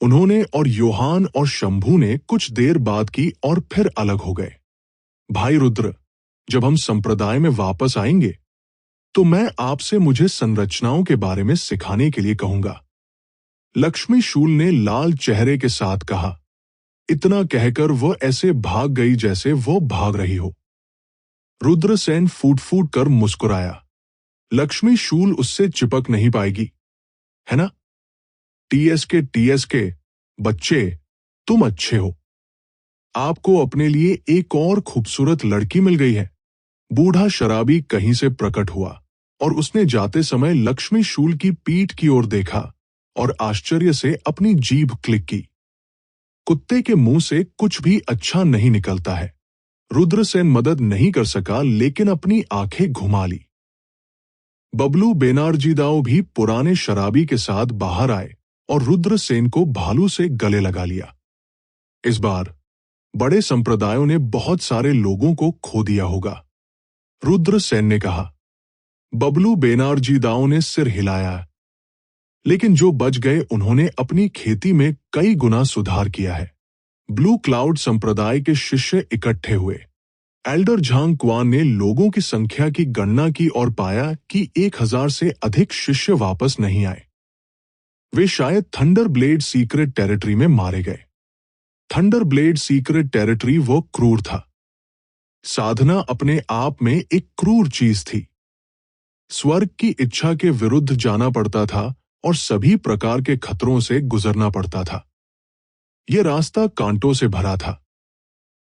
उन्होंने और योहान और शंभू ने कुछ देर बात की और फिर अलग हो गए। भाई रुद्र, जब हम संप्रदाय में वापस आएंगे तो मैं आपसे मुझे संरचनाओं के बारे में सिखाने के लिए कहूंगा। लक्ष्मी शूल ने लाल चेहरे के साथ कहा। इतना कहकर वह ऐसे भाग गई जैसे वो भाग रही हो। रुद्रसेन फूट फूट कर मुस्कुराया। लक्ष्मी शूल उससे चिपक नहीं पाएगी, है ना? टीएसके बच्चे, तुम अच्छे हो। आपको अपने लिए एक और खूबसूरत लड़की मिल गई है। बूढ़ा शराबी कहीं से प्रकट हुआ और उसने जाते समय लक्ष्मी शूल की पीठ की ओर देखा और आश्चर्य से अपनी जीभ क्लिक की। कुत्ते के मुंह से कुछ भी अच्छा नहीं निकलता है। रुद्रसेन मदद नहीं कर सका, लेकिन अपनी आंखें घुमा ली। बबलू बेनार्जीदाओ भी पुराने शराबी के साथ बाहर आए और रुद्रसेन को भालू से गले लगा लिया। इस बार बड़े संप्रदायों ने बहुत सारे लोगों को खो दिया होगा, रुद्रसेन ने कहा। बबलू बेनार्जीदाओ ने सिर हिलाया। लेकिन जो बच गए उन्होंने अपनी खेती में कई गुना सुधार किया है। ब्लू क्लाउड संप्रदाय के शिष्य इकट्ठे हुए। एल्डर झांग क्वान ने लोगों की संख्या की गणना की और पाया कि 1000 से अधिक शिष्य वापस नहीं आए। वे शायद थंडर ब्लेड सीक्रेट टेरिटरी में मारे गए। थंडर ब्लेड सीक्रेट टेरिटरी वो क्रूर था। साधना अपने आप में एक क्रूर चीज थी। स्वर्ग की इच्छा के विरुद्ध जाना पड़ता था और सभी प्रकार के खतरों से गुजरना पड़ता था। यह रास्ता कांटों से भरा था।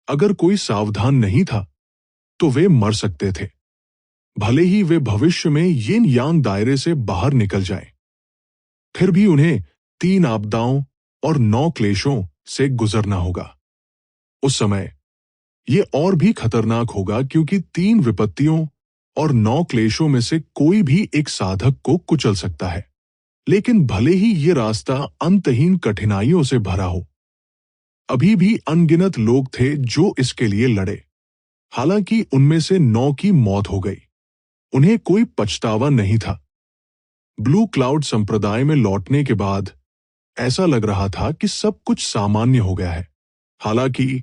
अगर कोई सावधान नहीं था तो वे मर सकते थे, भले ही वे भविष्य में यिन यांग दायरे से बाहर निकल जाएं। फिर भी उन्हें 3 आपदाओं और 9 क्लेशों से गुजरना होगा। उस समय ये और भी खतरनाक होगा, क्योंकि 3 विपत्तियों और 9 क्लेशों में से कोई भी एक साधक को कुचल सकता है। लेकिन भले ही ये रास्ता अंतहीन कठिनाइयों से भरा हो, अभी भी अनगिनत लोग थे जो इसके लिए लड़े। हालांकि उनमें से 9 की मौत हो गई। उन्हें कोई पछतावा नहीं था। ब्लू क्लाउड संप्रदाय में लौटने के बाद ऐसा लग रहा था कि सब कुछ सामान्य हो गया है। हालांकि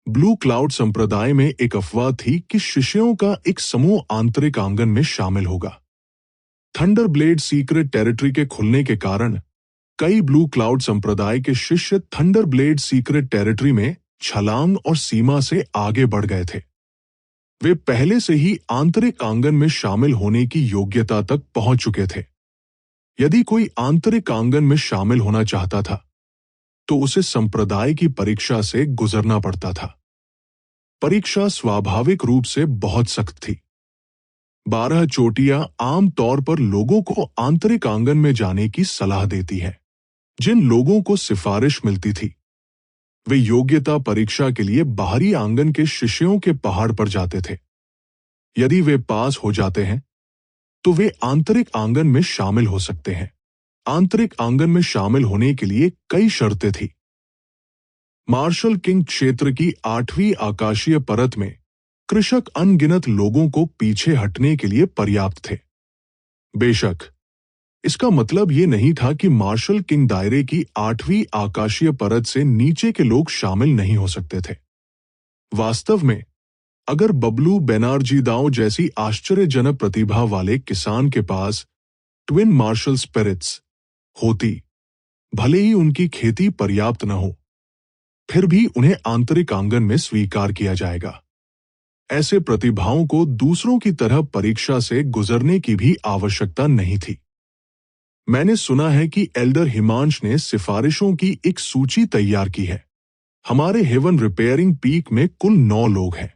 ब्लू क्लाउड संप्रदाय में एक अफवाह थी कि शिष्यों का एक समूह आंतरिक आंगन में शामिल होगा। थंडर ब्लेड सीक्रेट टेरिटरी के खुलने के कारण कई ब्लू क्लाउड संप्रदाय के शिष्य थंडर ब्लेड सीक्रेट टेरिटरी में छलांग और सीमा से आगे बढ़ गए थे। वे पहले से ही आंतरिक आंगन में शामिल होने की योग्यता तक पहुंच चुके थे। यदि कोई आंतरिक आंगन में शामिल होना चाहता था तो उसे संप्रदाय की परीक्षा से गुजरना पड़ता था। परीक्षा स्वाभाविक रूप से बहुत सख्त थी। 12 चोटियां आम तौर पर लोगों को आंतरिक आंगन में जाने की सलाह देती है। जिन लोगों को सिफारिश मिलती थी वे योग्यता परीक्षा के लिए बाहरी आंगन के शिष्यों के पहाड़ पर जाते थे। यदि वे पास हो जाते हैं तो वे आंतरिक आंगन में शामिल हो सकते हैं। आंतरिक आंगन में शामिल होने के लिए कई शर्तें थी। मार्शल किंग क्षेत्र की 8वीं आकाशीय परत में कृषक अनगिनत लोगों को पीछे हटने के लिए पर्याप्त थे। बेशक इसका मतलब ये नहीं था कि मार्शल किंग दायरे की 8वीं आकाशीय परत से नीचे के लोग शामिल नहीं हो सकते थे। वास्तव में अगर बबलू बेनार्जीदाओ जैसी आश्चर्यजनक प्रतिभा वाले किसान के पास ट्विन मार्शल स्पिरिट्स होती, भले ही उनकी खेती पर्याप्त न हो, फिर भी उन्हें आंतरिक आंगन में स्वीकार किया जाएगा। ऐसे प्रतिभाओं को दूसरों की तरह परीक्षा से गुजरने की भी आवश्यकता नहीं थी। मैंने सुना है कि एल्डर हिमांश ने सिफारिशों की एक सूची तैयार की है। हमारे हेवन रिपेयरिंग पीक में कुल 9 लोग हैं।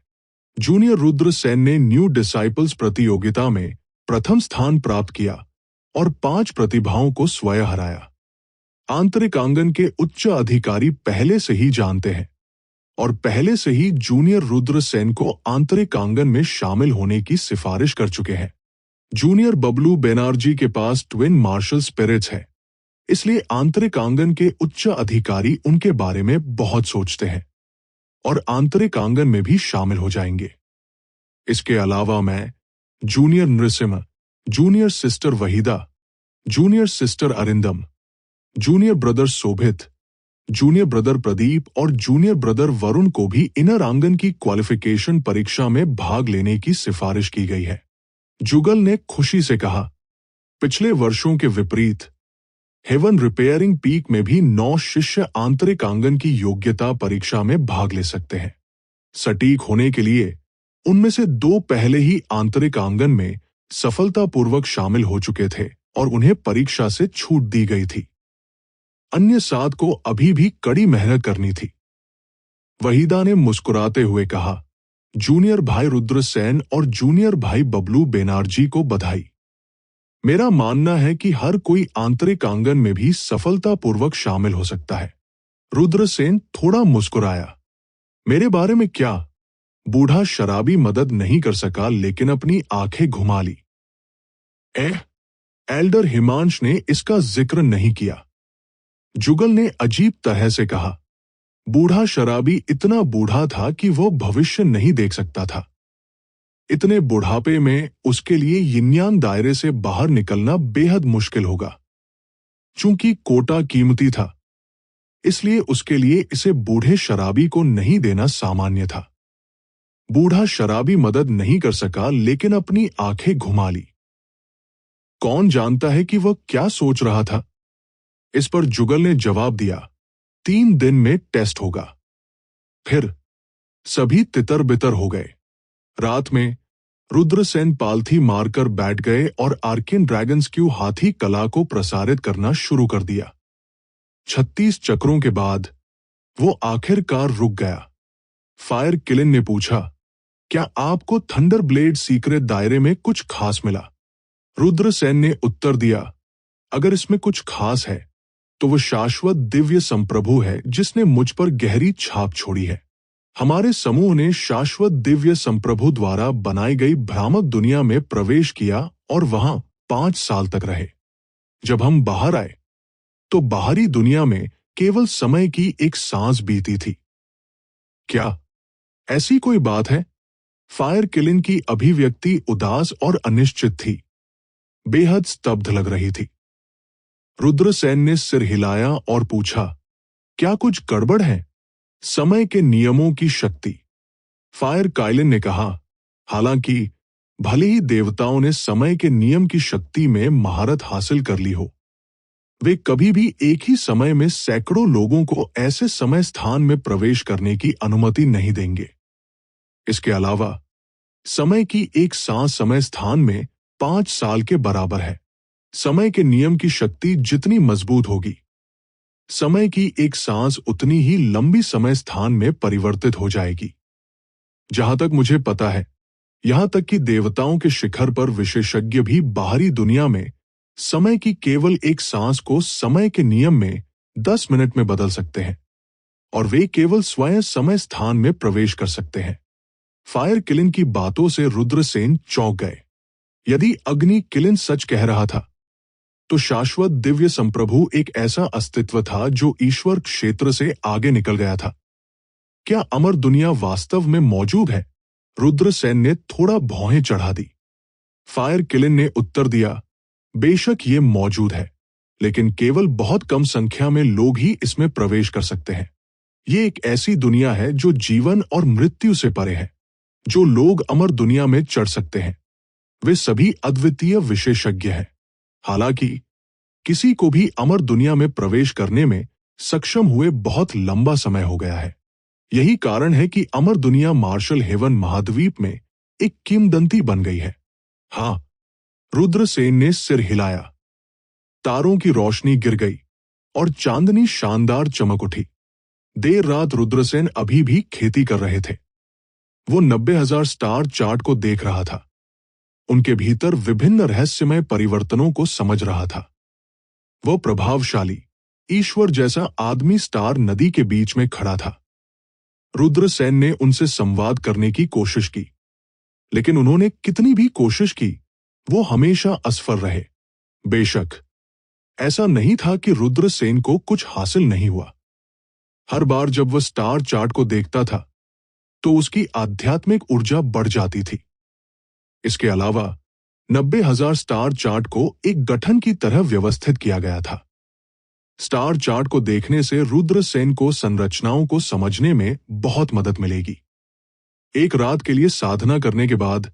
जूनियर रुद्रसेन ने न्यू डिसाइपल्स प्रतियोगिता में प्रथम स्थान प्राप्त किया और 5 प्रतिभाओं को स्वयं हराया। आंतरिक आंगन के उच्च अधिकारी पहले से ही जानते हैं और पहले से ही जूनियर रुद्रसेन को आंतरिक आंगन में शामिल होने की सिफारिश कर चुके हैं। जूनियर बबलू बेनार्जी के पास ट्विन मार्शल स्पिरिट्स है, इसलिए आंतरिक आंगन के उच्च अधिकारी उनके बारे में बहुत सोचते हैं और आंतरिक आंगन में भी शामिल हो जाएंगे। इसके अलावा मैं junior Nrisimha, junior sister Waheeda, junior sister Arindam, junior brother Shobhit junior brother Pradeep और जूनियर ब्रदर वरुण को भी इनर आंगन की क्वालिफिकेशन परीक्षा में भाग लेने की सिफारिश की गई है। जुगल ने खुशी से कहा, पिछले वर्षों के विपरीत हेवन रिपेयरिंग पीक में भी 9 शिष्य आंतरिक आंगन की योग्यता परीक्षा में भाग ले सकते हैं। सटीक होने के लिए उनमें से 2 पहले ही आंतरिक आंगन में सफलतापूर्वक शामिल हो चुके थे और उन्हें परीक्षा से छूट दी गई थी। अन्य 7 को अभी भी कड़ी मेहनत करनी थी। वहीदा ने मुस्कुराते हुए कहा, जूनियर भाई रुद्रसेन और जूनियर भाई बबलू बेनार्जी को बधाई। मेरा मानना है कि हर कोई आंतरिक आंगन में भी सफलतापूर्वक शामिल हो सकता है। रुद्रसेन थोड़ा मुस्कुराया। मेरे बारे में क्या? बूढ़ा शराबी मदद नहीं कर सका लेकिन अपनी आंखें घुमा ली। एल्डर हिमांश ने इसका जिक्र नहीं किया। जुगल ने अजीब तरह से कहा, बूढ़ा शराबी इतना बूढ़ा था कि वो भविष्य नहीं देख सकता था। इतने बुढ़ापे में उसके लिए यिनयान दायरे से बाहर निकलना बेहद मुश्किल होगा। चूंकि कोटा कीमती था, इसलिए उसके लिए इसे बूढ़े शराबी को नहीं देना सामान्य था। बूढ़ा शराबी मदद नहीं कर सका लेकिन अपनी आंखें घुमा ली। कौन जानता है कि वह क्या सोच रहा था? इस पर जुगल ने जवाब दिया, 3 दिन में टेस्ट होगा। फिर सभी तितर बितर हो गए। रात में रुद्रसेन पालथी मारकर बैठ गए और आर्केन ड्रैगन्स क्यू हाथी कला को प्रसारित करना शुरू कर दिया। 36 चक्रों के बाद वो आखिरकार रुक गया। फायर किलिन ने पूछा, क्या आपको थंडर ब्लेड सीक्रेट दायरे में कुछ खास मिला? रुद्रसेन ने उत्तर दिया, अगर इसमें कुछ खास है तो वो शाश्वत दिव्य संप्रभु है जिसने मुझ पर गहरी छाप छोड़ी है। हमारे समूह ने शाश्वत दिव्य संप्रभु द्वारा बनाई गई भ्रामक दुनिया में प्रवेश किया और वहां 5 साल तक रहे। जब हम बाहर आए तो बाहरी दुनिया में केवल समय की एक सांस बीती थी। क्या ऐसी कोई बात है? फायर किलिन की अभिव्यक्ति उदास और अनिश्चित थी, बेहद स्तब्ध लग रही थी। रुद्रसेन ने सिर हिलाया और पूछा, क्या कुछ गड़बड़ है? समय के नियमों की शक्ति। फायर काइलिन ने कहा, हालांकि भले ही देवताओं ने समय के नियम की शक्ति में महारत हासिल कर ली हो, वे कभी भी एक ही समय में सैकड़ों लोगों को ऐसे समय स्थान में प्रवेश करने की अनुमति नहीं देंगे। इसके अलावा समय की एक सांस समय स्थान में 5 साल के बराबर है। समय के नियम की शक्ति जितनी मजबूत होगी, समय की एक सांस उतनी ही लंबी समय स्थान में परिवर्तित हो जाएगी। जहां तक मुझे पता है, यहां तक कि देवताओं के शिखर पर विशेषज्ञ भी बाहरी दुनिया में समय की केवल एक सांस को समय के नियम में 10 मिनट में बदल सकते हैं और वे केवल स्वयं समय स्थान में प्रवेश कर सकते हैं। फायर किलिन की बातों से रुद्रसेन चौंक गए। यदि अग्नि किलिन सच कह रहा था तो शाश्वत दिव्य संप्रभु एक ऐसा अस्तित्व था जो ईश्वर क्षेत्र से आगे निकल गया था। क्या अमर दुनिया वास्तव में मौजूद है? रुद्रसेन ने थोड़ा भौहें चढ़ा दी। फायर किलिन ने उत्तर दिया, बेशक ये मौजूद है, लेकिन केवल बहुत कम संख्या में लोग ही इसमें प्रवेश कर सकते हैं। ये एक ऐसी दुनिया है जो जीवन और मृत्यु से परे है। जो लोग अमर दुनिया में चढ़ सकते हैं, वे सभी अद्वितीय विशेषज्ञ हैं। हालांकि किसी को भी अमर दुनिया में प्रवेश करने में सक्षम हुए बहुत लंबा समय हो गया है। यही कारण है कि अमर दुनिया मार्शल हेवन महाद्वीप में एक किंवदंती बन गई है। हाँ, रुद्रसेन ने सिर हिलाया। तारों की रोशनी गिर गई और चांदनी शानदार चमक उठी। देर रात रुद्रसेन अभी भी खेती कर रहे थे। वो 90,000 स्टार चार्ट को देख रहा था। उनके भीतर विभिन्न रहस्यमय परिवर्तनों को समझ रहा था। वो प्रभावशाली, ईश्वर जैसा आदमी स्टार नदी के बीच में खड़ा था। रुद्रसेन ने उनसे संवाद करने की कोशिश की, लेकिन उन्होंने कितनी भी कोशिश की, वो हमेशा असफल रहे। बेशक ऐसा नहीं था कि रुद्रसेन को कुछ हासिल नहीं हुआ। हर बार जब वह स्टार चार्ट को देखता था तो उसकी आध्यात्मिक ऊर्जा बढ़ जाती थी। इसके अलावा 90,000 स्टार चार्ट को एक गठन की तरह व्यवस्थित किया गया था। स्टार चार्ट को देखने से रुद्रसेन को संरचनाओं को समझने में बहुत मदद मिलेगी। एक रात के लिए साधना करने के बाद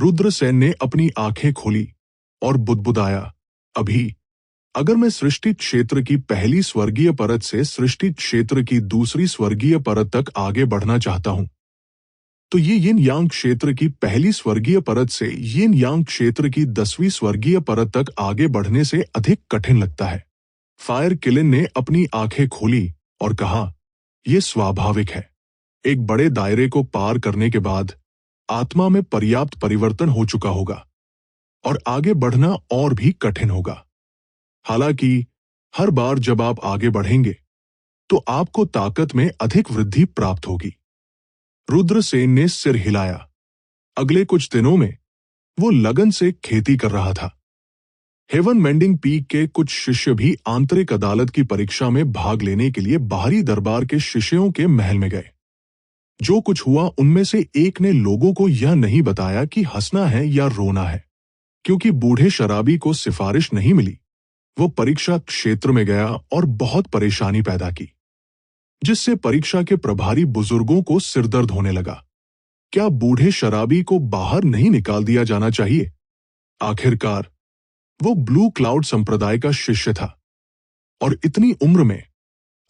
रुद्रसेन ने अपनी आंखें खोली और बुदबुदाया, अभी अगर मैं सृष्टि क्षेत्र की पहली स्वर्गीय परत से सृष्टि क्षेत्र की दूसरी स्वर्गीय परत तक आगे बढ़ना चाहता हूं, तो ये यिन यांग क्षेत्र की पहली स्वर्गीय परत से यिन यांग क्षेत्र की 10वीं स्वर्गीय परत तक आगे बढ़ने से अधिक कठिन लगता है। फायर किलिन ने अपनी आंखें खोली और कहा, यह स्वाभाविक है। एक बड़े दायरे को पार करने के बाद आत्मा में पर्याप्त परिवर्तन हो चुका होगा और आगे बढ़ना और भी कठिन होगा। हालांकि हर बार जब आप आगे बढ़ेंगे तो आपको ताकत में अधिक वृद्धि प्राप्त होगी। रुद्रसेन ने सिर हिलाया। अगले कुछ दिनों में वो लगन से खेती कर रहा था। हेवन मेंडिंग पीक के कुछ शिष्य भी आंतरिक अदालत की परीक्षा में भाग लेने के लिए बाहरी दरबार के शिष्यों के महल में गए। जो कुछ हुआ उनमें से एक ने लोगों को यह नहीं बताया कि हंसना है या रोना है। क्योंकि बूढ़े शराबी को सिफारिश नहीं मिली, वो परीक्षा क्षेत्र में गया और बहुत परेशानी पैदा की, जिससे परीक्षा के प्रभारी बुजुर्गों को सिरदर्द होने लगा। क्या बूढ़े शराबी को बाहर नहीं निकाल दिया जाना चाहिए? आखिरकार वो ब्लू क्लाउड संप्रदाय का शिष्य था और इतनी उम्र में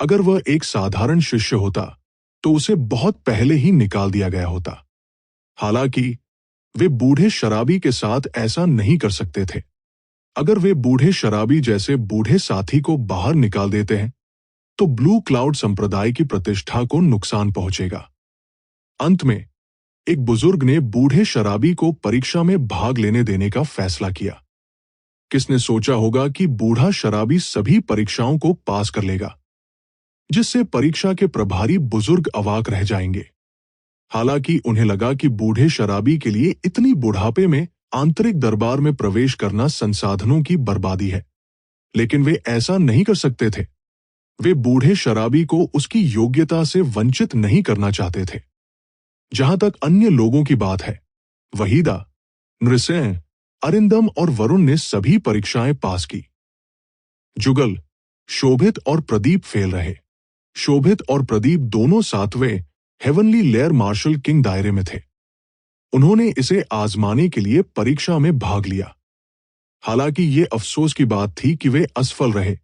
अगर वह एक साधारण शिष्य होता तो उसे बहुत पहले ही निकाल दिया गया होता। हालांकि वे बूढ़े शराबी के साथ ऐसा नहीं कर सकते थे। अगर वे बूढ़े शराबी जैसे बूढ़े साथी को बाहर निकाल देते हैं तो ब्लू क्लाउड संप्रदाय की प्रतिष्ठा को नुकसान पहुंचेगा। अंत में एक बुजुर्ग ने बूढ़े शराबी को परीक्षा में भाग लेने देने का फैसला किया। किसने सोचा होगा कि बूढ़ा शराबी सभी परीक्षाओं को पास कर लेगा, जिससे परीक्षा के प्रभारी बुजुर्ग अवाक रह जाएंगे। हालांकि उन्हें लगा कि बूढ़े शराबी के लिए इतनी बुढ़ापे में आंतरिक दरबार में प्रवेश करना संसाधनों की बर्बादी है, लेकिन वे ऐसा नहीं कर सकते थे। वे बूढ़े शराबी को उसकी योग्यता से वंचित नहीं करना चाहते थे। जहां तक अन्य लोगों की बात है, वहीदा, नृसिंह, अरिंदम और वरुण ने सभी परीक्षाएं पास की। जुगल, शोभित और प्रदीप फेल रहे। शोभित और प्रदीप दोनों 7वें हेवनली लेयर मार्शल किंग दायरे में थे। उन्होंने इसे आजमाने के लिए परीक्षा में भाग लिया। हालांकि ये अफसोस की बात थी कि वे असफल रहे,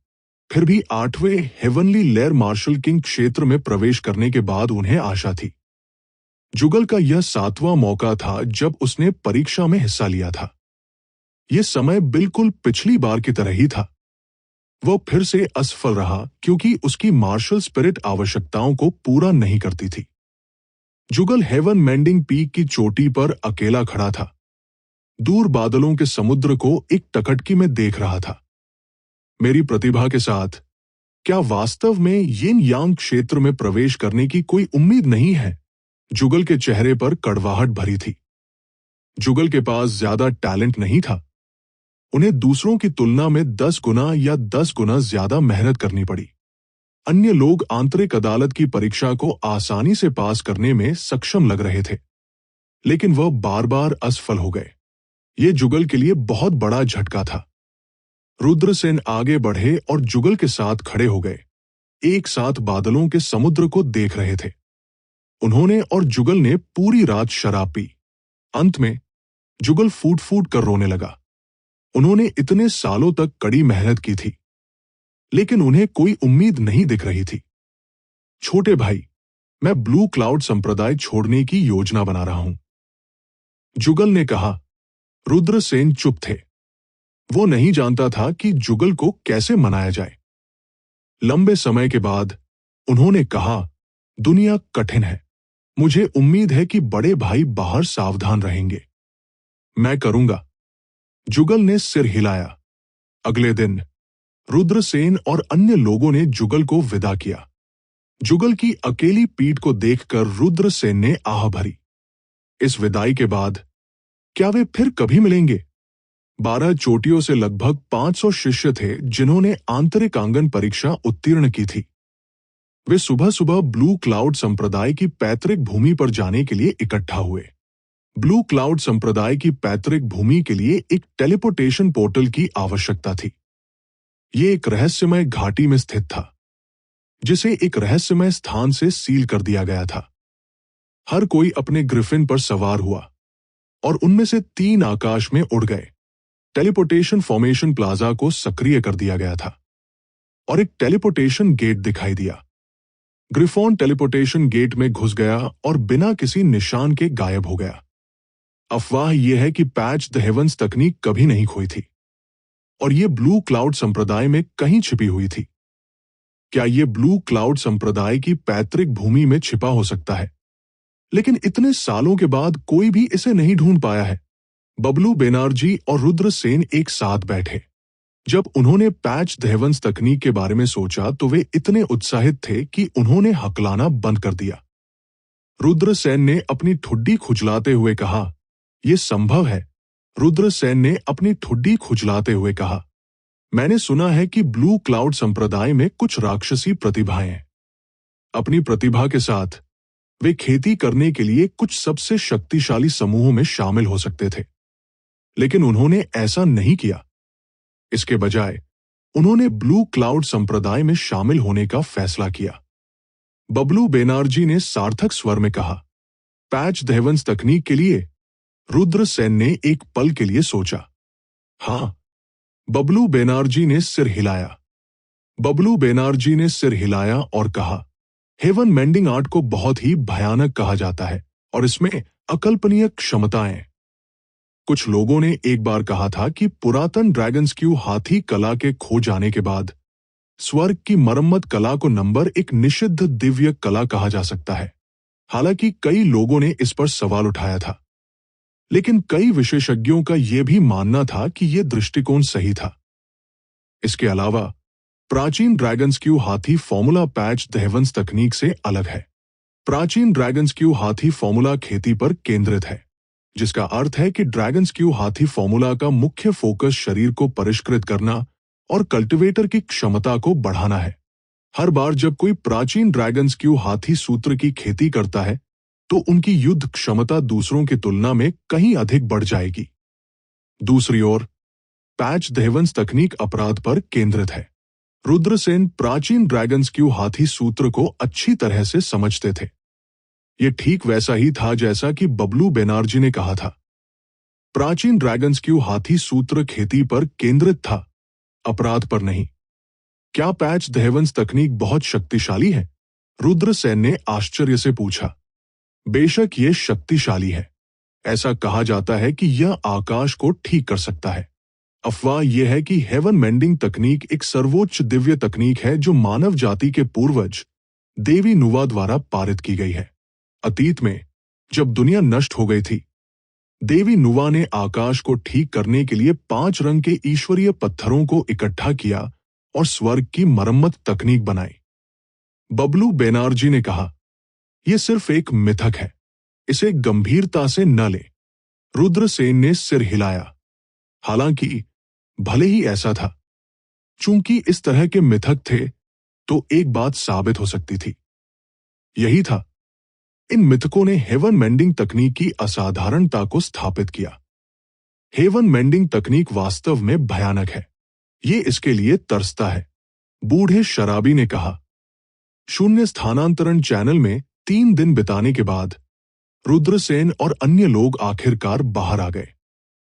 फिर भी 8वें हेवनली लेयर मार्शल किंग क्षेत्र में प्रवेश करने के बाद उन्हें आशा थी। जुगल का यह 7वां मौका था जब उसने परीक्षा में हिस्सा लिया था। यह समय बिल्कुल पिछली बार की तरह ही था। वह फिर से असफल रहा क्योंकि उसकी मार्शल स्पिरिट आवश्यकताओं को पूरा नहीं करती थी। जुगल हेवन मेंडिंग पीक की चोटी पर अकेला खड़ा था। दूर बादलों के समुद्र को एक टकटकी में देख रहा था। मेरी प्रतिभा के साथ क्या वास्तव में यिन यांग क्षेत्र में प्रवेश करने की कोई उम्मीद नहीं है? जुगल के चेहरे पर कड़वाहट भरी थी। जुगल के पास ज्यादा टैलेंट नहीं था। उन्हें दूसरों की तुलना में 10 गुना या 10 गुना ज्यादा मेहनत करनी पड़ी। अन्य लोग आंतरिक अदालत की परीक्षा को आसानी से पास करने में सक्षम लग रहे थे, लेकिन वह बार-बार असफल हो गए। ये जुगल के लिए बहुत बड़ा झटका था। रुद्रसेन आगे बढ़े और जुगल के साथ खड़े हो गए। एक साथ बादलों के समुद्र को देख रहे थे। उन्होंने और जुगल ने पूरी रात शराब पी। अंत में जुगल फूट फूट कर रोने लगा। उन्होंने इतने सालों तक कड़ी मेहनत की थी, लेकिन उन्हें कोई उम्मीद नहीं दिख रही थी। छोटे भाई, मैं ब्लू क्लाउड संप्रदाय छोड़ने की योजना बना रहा हूं, जुगल ने कहा। रुद्रसेन चुप थे। वो नहीं जानता था कि जुगल को कैसे मनाया जाए। लंबे समय के बाद उन्होंने कहा, दुनिया कठिन है। मुझे उम्मीद है कि बड़े भाई बाहर सावधान रहेंगे। मैं करूंगा। जुगल ने सिर हिलाया। अगले दिन रुद्रसेन और अन्य लोगों ने जुगल को विदा किया। जुगल की अकेली पीठ को देखकर रुद्रसेन ने आह भरी। इस विदाई के बाद क्या वे फिर कभी मिलेंगे? 12 चोटियों से लगभग 500 शिष्य थे जिन्होंने आंतरिक आंगन परीक्षा उत्तीर्ण की थी। वे सुबह सुबह ब्लू क्लाउड संप्रदाय की पैतृक भूमि पर जाने के लिए इकट्ठा हुए। ब्लू क्लाउड संप्रदाय की पैतृक भूमि के लिए एक टेलीपोर्टेशन पोर्टल की आवश्यकता थी। ये एक रहस्यमय घाटी में स्थित था, जिसे एक रहस्यमय स्थान से सील कर दिया गया था। हर कोई अपने ग्रिफिन पर सवार हुआ और उनमें से 3 आकाश में उड़ गए। टेलीपोर्टेशन फॉर्मेशन प्लाजा को सक्रिय कर दिया गया था और एक टेलीपोर्टेशन गेट दिखाई दिया। ग्रिफॉन टेलीपोर्टेशन गेट में घुस गया और बिना किसी निशान के गायब हो गया। अफवाह यह है कि पैच द हेवंस तकनीक कभी नहीं खोई थी और यह ब्लू क्लाउड संप्रदाय में कहीं छिपी हुई थी। क्या यह ब्लू क्लाउड संप्रदाय की पैतृक भूमि में छिपा हो सकता है? लेकिन इतने सालों के बाद कोई भी इसे नहीं ढूंढ पाया है। बबलू बेनर्जी और रुद्र सेन एक साथ बैठे। जब उन्होंने पैच द हेवंस तकनीक के बारे में सोचा तो वे इतने उत्साहित थे कि उन्होंने हकलाना बंद कर दिया। रुद्र सेन ने अपनी ठुड्डी खुजलाते हुए कहा, यह संभव है। रुद्र सेन ने अपनी ठुड्डी खुजलाते हुए कहा, मैंने सुना है कि ब्लू क्लाउड संप्रदाय में कुछ राक्षसी प्रतिभाएं हैं। अपनी प्रतिभा के साथ वे खेती करने के लिए कुछ सबसे शक्तिशाली समूहों में शामिल हो सकते थे, लेकिन उन्होंने ऐसा नहीं किया। इसके बजाय उन्होंने ब्लू क्लाउड संप्रदाय में शामिल होने का फैसला किया। बबलू बेनर्जी ने सार्थक स्वर में कहा, पैच द हेवंस तकनीक के लिए? रुद्र सेन ने एक पल के लिए सोचा। हाँ, बबलू बेनर्जी ने सिर हिलाया। बबलू बेनर्जी ने सिर हिलाया और कहा, हेवन मेंडिंग आर्ट को बहुत ही भयानक कहा जाता है और इसमें अकल्पनीय क्षमताएं। कुछ लोगों ने एक बार कहा था कि पुरातन ड्रैगन्स्क्यू हाथी कला के खो जाने के बाद स्वर्ग की मरम्मत कला को नंबर 1 निषिद्ध दिव्य कला कहा जा सकता है। हालांकि कई लोगों ने इस पर सवाल उठाया था, लेकिन कई विशेषज्ञों का यह भी मानना था कि यह दृष्टिकोण सही था। इसके अलावा प्राचीन ड्रैगन्स्क्यू हाथी फॉर्मूला पैच द हेवंस तकनीक से अलग है। प्राचीन ड्रैगन्स्क्यू हाथी फॉर्मूला खेती पर केंद्रित है, जिसका अर्थ है कि ड्रैगन्स्क्यू हाथी फॉर्मूला का मुख्य फोकस शरीर को परिष्कृत करना और कल्टीवेटर की क्षमता को बढ़ाना है। हर बार जब कोई प्राचीन ड्रैगन्स्क्यू हाथी सूत्र की खेती करता है तो उनकी युद्ध क्षमता दूसरों की तुलना में कहीं अधिक बढ़ जाएगी। दूसरी ओर पैच द हेवंस तकनीक अपराध पर केंद्रित है। रुद्रसेन प्राचीन ड्रैगन्स्क्यू हाथी सूत्र को अच्छी तरह से समझते थे। यह ठीक वैसा ही था जैसा कि बबलू बेनर्जी ने कहा था। प्राचीन ड्रैगन्स्क्यू हाथी सूत्र खेती पर केंद्रित था, अपराध पर नहीं। क्या पैच द हेवंस तकनीक बहुत शक्तिशाली है? रुद्रसेन ने आश्चर्य से पूछा। बेशक यह शक्तिशाली है। ऐसा कहा जाता है कि यह आकाश को ठीक कर सकता है। अफवाह यह है कि हेवन मेंडिंग तकनीक एक सर्वोच्च दिव्य तकनीक है जो मानव जाति के पूर्वज देवी नुवा द्वारा पारित की गई है। अतीत में जब दुनिया नष्ट हो गई थी, देवी नुवा ने आकाश को ठीक करने के लिए 5 रंग के ईश्वरीय पत्थरों को इकट्ठा किया और स्वर्ग की मरम्मत तकनीक बनाई। बबलू बेनर्जी ने कहा, यह सिर्फ एक मिथक है, इसे गंभीरता से न ले। रुद्रसेन ने सिर हिलाया। हालांकि भले ही ऐसा था, चूंकि इस तरह के मिथक थे तो एक बात साबित हो सकती थी। यही था, इन मिथकों ने हेवन मेंडिंग तकनीक की असाधारणता को स्थापित किया। हेवन मेंडिंग तकनीक वास्तव में भयानक है, ये इसके लिए तरसता है, बूढ़े शराबी ने कहा। शून्य स्थानांतरण चैनल में 3 दिन बिताने के बाद रुद्रसेन और अन्य लोग आखिरकार बाहर आ गए।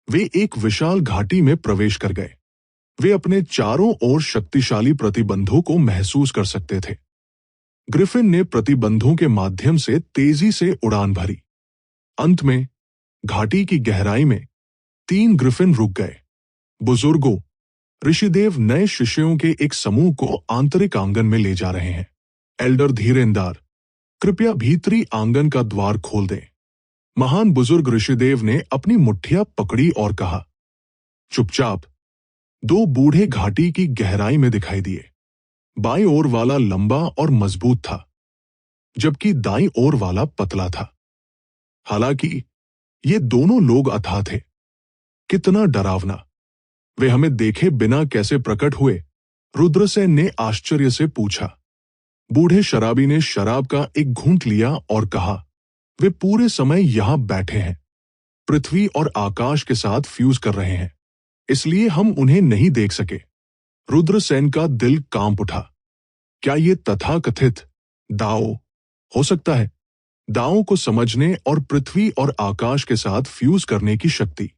वे एक विशाल घाटी में प्रवेश कर गए। वे अपने चारों ओर शक्तिशाली प्रतिबंधों को महसूस कर सकते थे। ग्रिफिन ने प्रतिबंधों के माध्यम से तेजी से उड़ान भरी। अंत में घाटी की गहराई में 3 ग्रिफिन रुक गए। बुजुर्गों, ऋषिदेव नए शिष्यों के एक समूह को आंतरिक आंगन में ले जा रहे हैं। एल्डर धीरेंदार, कृपया भीतरी आंगन का द्वार खोल दें। महान बुजुर्ग ऋषिदेव ने अपनी मुट्ठियां पकड़ी और कहा। चुपचाप 2 बूढ़े घाटी की गहराई में दिखाई दिए। बाईं ओर वाला लंबा और मजबूत था, जबकि दाईं ओर वाला पतला था। हालांकि ये दोनों लोग अथाह थे। कितना डरावना! वे हमें देखे बिना कैसे प्रकट हुए? रुद्रसेन ने आश्चर्य से पूछा। बूढ़े शराबी ने शराब का एक घूंट लिया और कहा, वे पूरे समय यहां बैठे हैं, पृथ्वी और आकाश के साथ फ्यूज कर रहे हैं, इसलिए हम उन्हें नहीं देख सके। रुद्रसेन का दिल कांप उठा। क्या ये तथाकथित दाओ हो सकता है? दाओ को समझने और पृथ्वी और आकाश के साथ फ्यूज करने की शक्ति,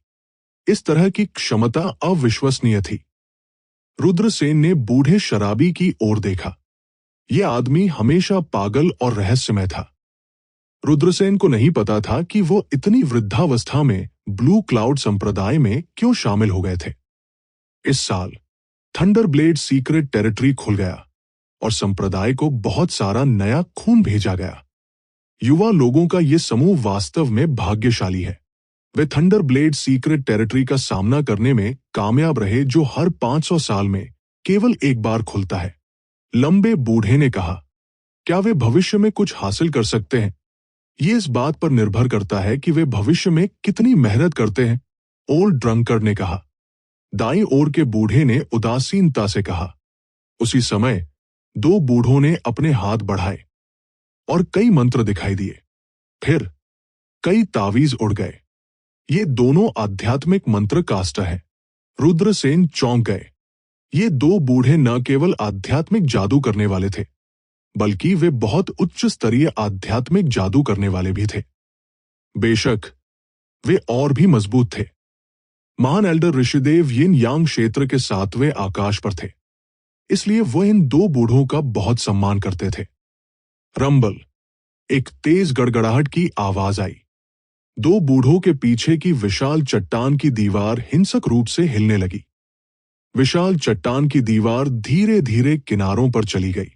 इस तरह की क्षमता अविश्वसनीय थी। रुद्रसेन ने बूढ़े शराबी की ओर देखा। यह आदमी हमेशा पागल और रहस्यमय था। रुद्रसेन को नहीं पता था कि वो इतनी वृद्धावस्था में ब्लू क्लाउड संप्रदाय में क्यों शामिल हो गए थे। इस साल थंडरब्लेड सीक्रेट टेरिटरी खुल गया और संप्रदाय को बहुत सारा नया खून भेजा गया। युवा लोगों का ये समूह वास्तव में भाग्यशाली है। वे थंडरब्लेड सीक्रेट टेरिटरी का सामना करने में कामयाब रहे, जो हर 500 साल में केवल एक बार खुलता है। लंबे बूढ़े ने कहा, क्या वे भविष्य में कुछ हासिल कर सकते हैं? ये इस बात पर निर्भर करता है कि वे भविष्य में कितनी मेहनत करते हैं, ओल्ड ड्रंकर्ड ने कहा। दाईं ओर के बूढ़े ने उदासीनता से कहा। उसी समय दो बूढ़ों ने अपने हाथ बढ़ाए और कई मंत्र दिखाई दिए। फिर कई तावीज उड़ गए। ये दोनों आध्यात्मिक मंत्र कास्टर हैं। रुद्रसेन चौंक गए। ये दो बूढ़े न केवल आध्यात्मिक जादू करने वाले थे, बल्कि वे बहुत उच्च स्तरीय आध्यात्मिक जादू करने वाले भी थे। बेशक वे और भी मजबूत थे। महान एल्डर ऋषिदेव यिन यांग क्षेत्र के 7वें आकाश पर थे, इसलिए वह इन दो बूढ़ों का बहुत सम्मान करते थे। रंबल, एक तेज गड़गड़ाहट की आवाज आई। दो बूढ़ों के पीछे की विशाल चट्टान की दीवार हिंसक रूप से हिलने लगी। विशाल चट्टान की दीवार धीरे धीरे किनारों पर चली गई।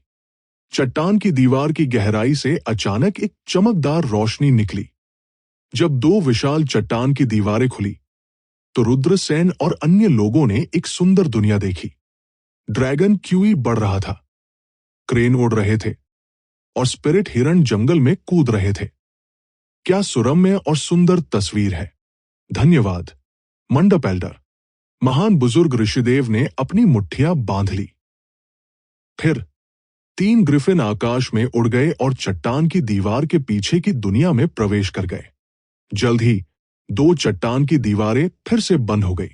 चट्टान की दीवार की गहराई से अचानक एक चमकदार रोशनी निकली। जब दो विशाल चट्टान की दीवारें खुली, तो रुद्रसेन और अन्य लोगों ने एक सुंदर दुनिया देखी। ड्रैगन क्यूई बढ़ रहा था, क्रेन उड़ रहे थे और स्पिरिट हिरण जंगल में कूद रहे थे। क्या सुरम्य और सुंदर तस्वीर है। धन्यवाद मंडप एल्डर। महान बुजुर्ग ऋषिदेव ने अपनी मुट्ठियां बांध ली। फिर 3 ग्रिफिन आकाश में उड़ गए और चट्टान की दीवार के पीछे की दुनिया में प्रवेश कर गए। जल्द ही 2 चट्टान की दीवारें फिर से बंद हो गई।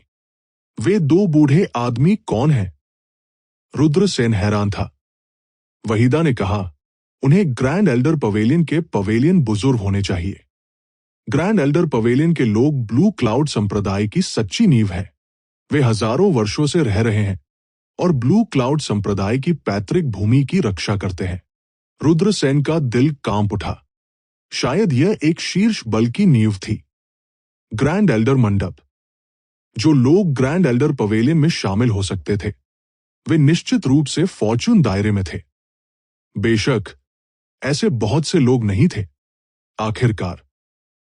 वे दो बूढ़े आदमी कौन हैं? रुद्रसेन हैरान था। वहीदा ने कहा, उन्हें ग्रैंड एल्डर पवेलियन के पवेलियन बुजुर्ग होने चाहिए। ग्रैंड एल्डर पवेलियन के लोग ब्लू क्लाउड संप्रदाय की सच्ची नींव है। वे हजारों वर्षों से रह रहे हैं और ब्लू क्लाउड संप्रदाय की पैतृक भूमि की रक्षा करते हैं। रुद्रसेन का दिल कांप उठा। शायद यह एक शीर्ष बल की नींव थी। ग्रैंड एल्डर मंडप। जो लोग ग्रैंड एल्डर पवेलियन में शामिल हो सकते थे, वे निश्चित रूप से फॉर्चून दायरे में थे। बेशक ऐसे बहुत से लोग नहीं थे। आखिरकार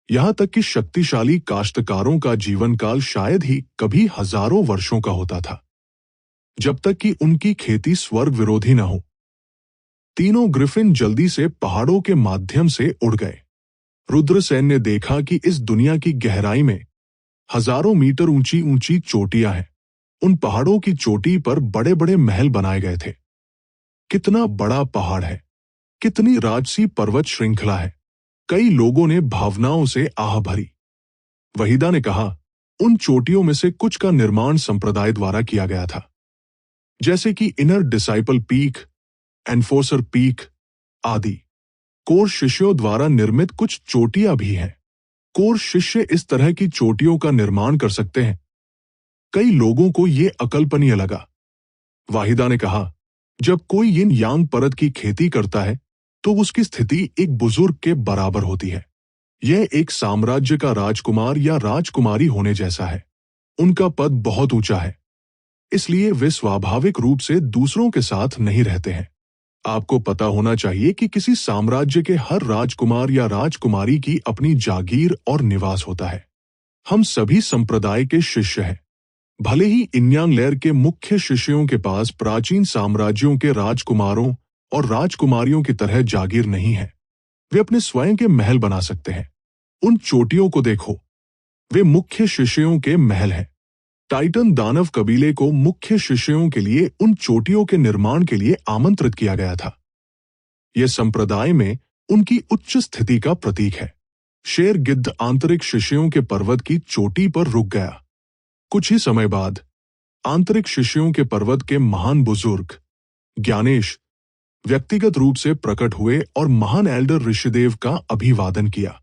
यहां तक कि शक्तिशाली काश्तकारों का जीवन काल शायद ही कभी हजारों वर्षों का होता था, जब तक कि उनकी खेती स्वर्ग विरोधी न हो। तीनों ग्रिफिन जल्दी से पहाड़ों के माध्यम से उड़ गए। रुद्रसेन ने देखा कि इस दुनिया की गहराई में हजारों मीटर ऊंची ऊंची चोटियां हैं। उन पहाड़ों की चोटी पर बड़े बड़े महल बनाए गए थे। कितना बड़ा पहाड़ है, कितनी राजसी पर्वत श्रृंखला है। कई लोगों ने भावनाओं से आह भरी। वहीदा ने कहा, उन चोटियों में से कुछ का निर्माण संप्रदाय द्वारा किया गया था, जैसे कि inner disciple peak, enforcer peak आदि। कोर शिष्यों द्वारा निर्मित कुछ चोटियां भी हैं। कोर शिष्य इस तरह की चोटियों का निर्माण कर सकते हैं। कई लोगों को यह अकल्पनीय लगा। वाहिदा ने कहा, जब कोई यिन यांग परत की खेती करता है तो उसकी स्थिति एक बुजुर्ग के बराबर होती है। यह एक साम्राज्य का राजकुमार या राजकुमारी होने जैसा है। उनका पद बहुत ऊंचा है, इसलिए वे स्वाभाविक रूप से दूसरों के साथ नहीं रहते हैं। आपको पता होना चाहिए कि किसी साम्राज्य के हर राजकुमार या राजकुमारी की अपनी जागीर और निवास होता है। हम सभी संप्रदाय के शिष्य हैं। भले ही इन्यांग लेयर के मुख्य शिष्यों के पास प्राचीन साम्राज्यों के राजकुमारों और राजकुमारियों की तरह जागीर नहीं है, वे अपने स्वयं के महल बना सकते हैं। उन चोटियों को देखो, वे मुख्य शिष्यों के महल हैं। टाइटन दानव कबीले को मुख्य शिष्यों के लिए उन चोटियों के निर्माण के लिए आमंत्रित किया गया था। यह संप्रदाय में उनकी उच्च स्थिति का प्रतीक है। शेर गिद्ध आंतरिक शिष्यों के पर्वत की चोटी पर रुक गया। कुछ ही समय बाद आंतरिक शिष्यों के पर्वत के महान बुजुर्ग ज्ञानेश व्यक्तिगत रूप से प्रकट हुए और महान एल्डर ऋषिदेव का अभिवादन किया।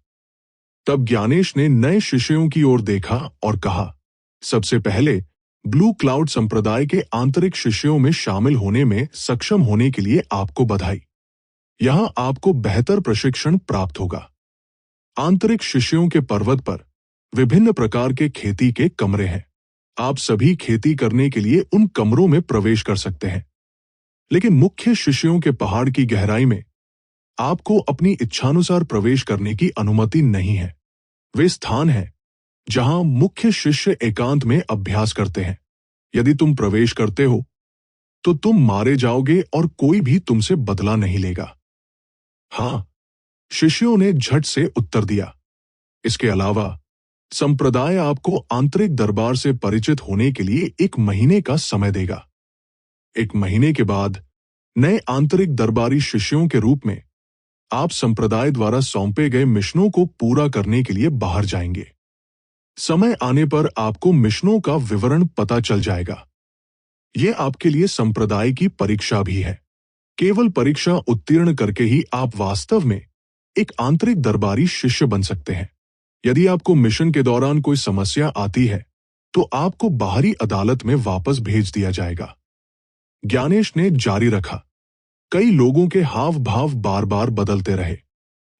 तब ज्ञानेश ने नए शिष्यों की ओर देखा और कहा, सबसे पहले ब्लू क्लाउड संप्रदाय के आंतरिक शिष्यों में शामिल होने में सक्षम होने के लिए आपको बधाई। यहां आपको बेहतर प्रशिक्षण प्राप्त होगा। आंतरिक शिष्यों के पर्वत पर विभिन्न प्रकार के खेती के कमरे हैं। आप सभी खेती करने के लिए उन कमरों में प्रवेश कर सकते हैं, लेकिन मुख्य शिष्यों के पहाड़ की गहराई में आपको अपनी इच्छानुसार प्रवेश करने की अनुमति नहीं है। वे स्थान हैं जहां मुख्य शिष्य एकांत में अभ्यास करते हैं। यदि तुम प्रवेश करते हो तो तुम मारे जाओगे और कोई भी तुमसे बदला नहीं लेगा। हाँ, शिष्यों ने झट से उत्तर दिया। इसके अलावा संप्रदाय आपको आंतरिक दरबार से परिचित होने के लिए 1 महीने का समय देगा। 1 महीने के बाद नए आंतरिक दरबारी शिष्यों के रूप में आप संप्रदाय द्वारा सौंपे गए मिशनों को पूरा करने के लिए बाहर जाएंगे। समय आने पर आपको मिशनों का विवरण पता चल जाएगा। यह आपके लिए संप्रदाय की परीक्षा भी है। केवल परीक्षा उत्तीर्ण करके ही आप वास्तव में एक आंतरिक दरबारी शिष्य बन सकते हैं। यदि आपको मिशन के दौरान कोई समस्या आती है तो आपको बाहरी अदालत में वापस भेज दिया जाएगा। ज्ञानेश ने जारी रखा। कई लोगों के हाव भाव बार बार बदलते रहे।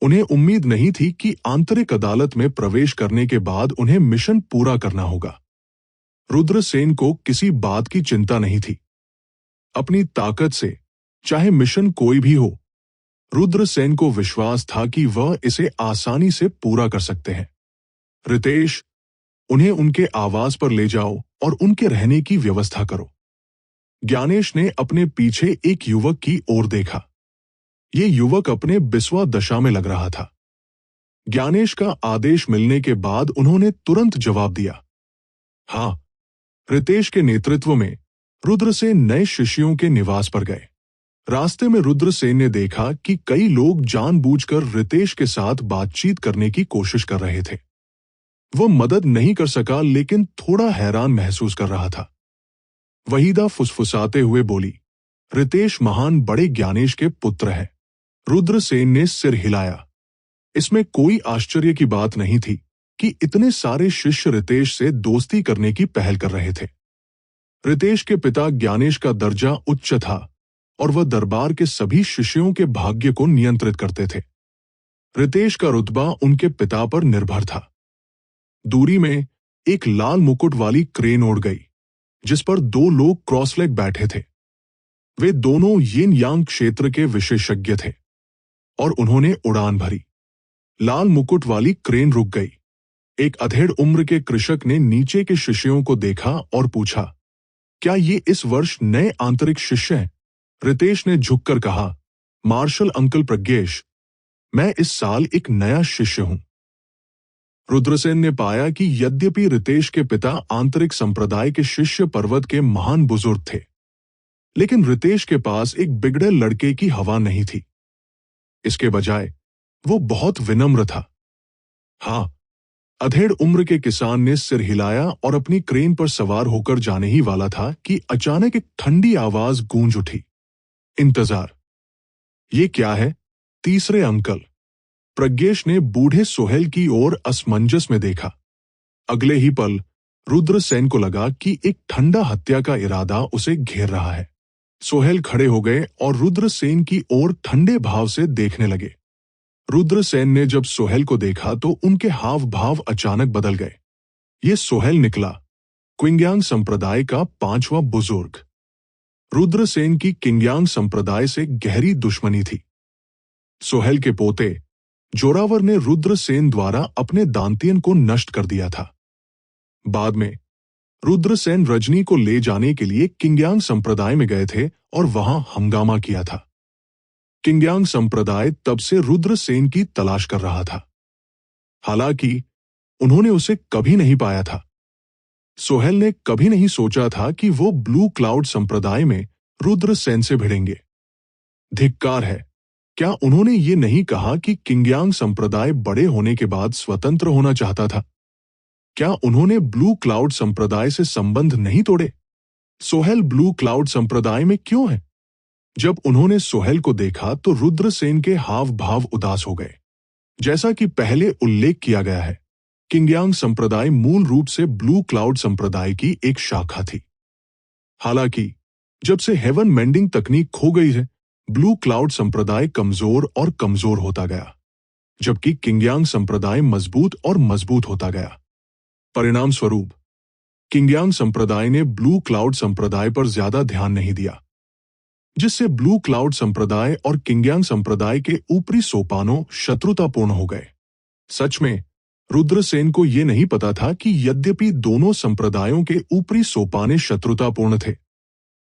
उन्हें उम्मीद नहीं थी कि आंतरिक अदालत में प्रवेश करने के बाद उन्हें मिशन पूरा करना होगा। रुद्रसेन को किसी बात की चिंता नहीं थी। अपनी ताकत से चाहे मिशन कोई भी हो, रुद्रसेन को विश्वास था कि वह इसे आसानी से पूरा कर सकते हैं। रितेश, उन्हें उनके आवास पर ले जाओ और उनके रहने की व्यवस्था करो। ज्ञानेश ने अपने पीछे एक युवक की ओर देखा। ये युवक अपने बिस्वा दशा में लग रहा था। ज्ञानेश का आदेश मिलने के बाद उन्होंने तुरंत जवाब दिया। हाँ, रितेश के नेतृत्व में रुद्रसेन नए शिष्यों के निवास पर गए। रास्ते में रुद्रसेन ने देखा कि कई लोग जानबूझकर रितेश के साथ बातचीत करने की कोशिश कर रहे थे। वह मदद नहीं कर सका, लेकिन थोड़ा हैरान महसूस कर रहा था। वहीदा फुसफुसाते हुए बोली, रितेश महान बड़े ज्ञानेश के पुत्र है। रुद्रसेन ने सिर हिलाया। इसमें कोई आश्चर्य की बात नहीं थी कि इतने सारे शिष्य रितेश से दोस्ती करने की पहल कर रहे थे। रितेश के पिता ज्ञानेश का दर्जा उच्च था और वह दरबार के सभी शिष्यों के भाग्य को नियंत्रित करते थे। रितेश का रुतबा उनके पिता पर निर्भर था। दूरी में एक लाल मुकुट वाली क्रेन उड़ गई, जिस पर 2 लोग क्रॉसलेग बैठे थे। वे दोनों यिन यांग क्षेत्र के विशेषज्ञ थे और उन्होंने उड़ान भरी। लाल मुकुट वाली क्रेन रुक गई। एक अधेड़ उम्र के कृषक ने नीचे के शिष्यों को देखा और पूछा, क्या ये इस वर्ष नए आंतरिक शिष्य हैं? रितेश ने झुककर कहा, मार्शल अंकल प्रज्ञेश, मैं इस साल एक नया शिष्य हूं। रुद्रसेन ने पाया कि यद्यपि रितेश के पिता आंतरिक संप्रदाय के शिष्य पर्वत के महान बुजुर्ग थे, लेकिन रितेश के पास एक बिगड़े लड़के की हवा नहीं थी। इसके बजाय वो बहुत विनम्र था। हाँ, अधेड़ उम्र के किसान ने सिर हिलाया और अपनी क्रेन पर सवार होकर जाने ही वाला था कि अचानक एक ठंडी आवाज गूंज उठी, इंतजार। ये क्या है? तीसरे अंकल। प्रज्ञेश ने बूढ़े सोहेल की ओर असमंजस में देखा। अगले ही पल रुद्रसेन को लगा कि एक ठंडा हत्या का इरादा उसे घेर रहा है। सोहेल खड़े हो गए और रुद्रसेन की ओर ठंडे भाव से देखने लगे। रुद्रसेन ने जब सोहेल को देखा तो उनके हाव भाव अचानक बदल गए। ये सोहेल निकला, क्विंग्यांग संप्रदाय का 5वां बुजुर्ग। रुद्रसेन की किंग्यांग संप्रदाय से गहरी दुश्मनी थी। सोहेल के पोते जोरावर ने रुद्रसेन द्वारा अपने दांतियन को नष्ट कर दिया था। बाद में रुद्रसेन रजनी को ले जाने के लिए किंग्यांग संप्रदाय में गए थे और वहां हंगामा किया था। किंग्यांग संप्रदाय तब से रुद्रसेन की तलाश कर रहा था। हालांकि उन्होंने उसे कभी नहीं पाया था। सोहेल ने कभी नहीं सोचा था कि वो ब्लू क्लाउड संप्रदाय में रुद्रसेन से भिड़ेंगे। धिक्कार है, क्या उन्होंने ये नहीं कहा कि किंग्यांग संप्रदाय बड़े होने के बाद स्वतंत्र होना चाहता था? क्या उन्होंने ब्लू क्लाउड संप्रदाय से संबंध नहीं तोड़े? सोहेल ब्लू क्लाउड संप्रदाय में क्यों है? जब उन्होंने सोहेल को देखा तो रुद्रसेन के हाव भाव उदास हो गए। जैसा कि पहले उल्लेख किया गया है, किंगयांग संप्रदाय मूल रूप से ब्लू क्लाउड संप्रदाय की एक शाखा थी। हालांकि जब से हेवन मेंडिंग तकनीक खो गई है, ब्लू क्लाउड संप्रदाय कमजोर और कमजोर होता गया, जबकि किंगयांग संप्रदाय मजबूत और मजबूत होता गया। परिणाम स्वरूप किंगयांग संप्रदाय ने ब्लू क्लाउड संप्रदाय पर ज्यादा ध्यान नहीं दिया, जिससे ब्लू क्लाउड संप्रदाय और किंगयांग संप्रदाय के ऊपरी सोपानों शत्रुतापूर्ण हो गए। सच में रुद्रसेन को यह नहीं पता था कि यद्यपि दोनों संप्रदायों के ऊपरी सोपाने शत्रुतापूर्ण थे,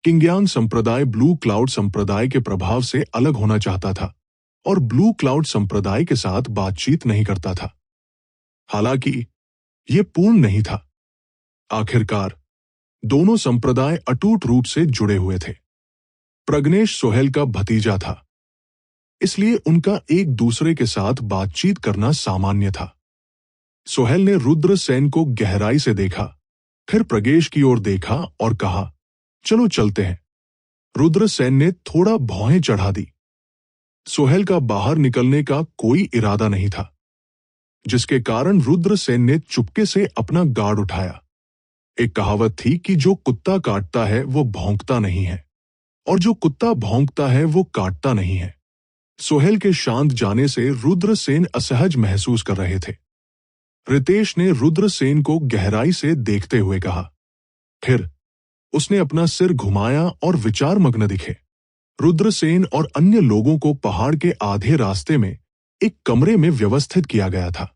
किंगयांग संप्रदाय ब्लू क्लाउड संप्रदाय के प्रभाव से अलग होना चाहता था और ब्लू क्लाउड संप्रदाय के साथ बातचीत नहीं करता था। हालांकि यह पूर्ण नहीं था। आखिरकार दोनों संप्रदाय अटूट रूप से जुड़े हुए थे। प्रग्नेश सोहेल का भतीजा था, इसलिए उनका एक दूसरे के साथ बातचीत करना सामान्य था। सोहेल ने रुद्रसेन को गहराई से देखा, फिर प्रगेश की ओर देखा और कहा, चलो चलते हैं। रुद्रसेन ने थोड़ा भौहें चढ़ा दी। सोहेल का बाहर निकलने का कोई इरादा नहीं था, जिसके कारण रुद्रसेन ने चुपके से अपना गार्ड उठाया। एक कहावत थी कि जो कुत्ता काटता है वो भौंकता नहीं है, और जो कुत्ता भौंकता है वो काटता नहीं है। सोहेल के शांत जाने से रुद्रसेन असहज महसूस कर रहे थे। रितेश ने रुद्रसेन को गहराई से देखते हुए कहा। फिर उसने अपना सिर घुमाया और विचारमग्न दिखे। रुद्रसेन और अन्य लोगों को पहाड़ के आधे रास्ते में एक कमरे में व्यवस्थित किया गया था।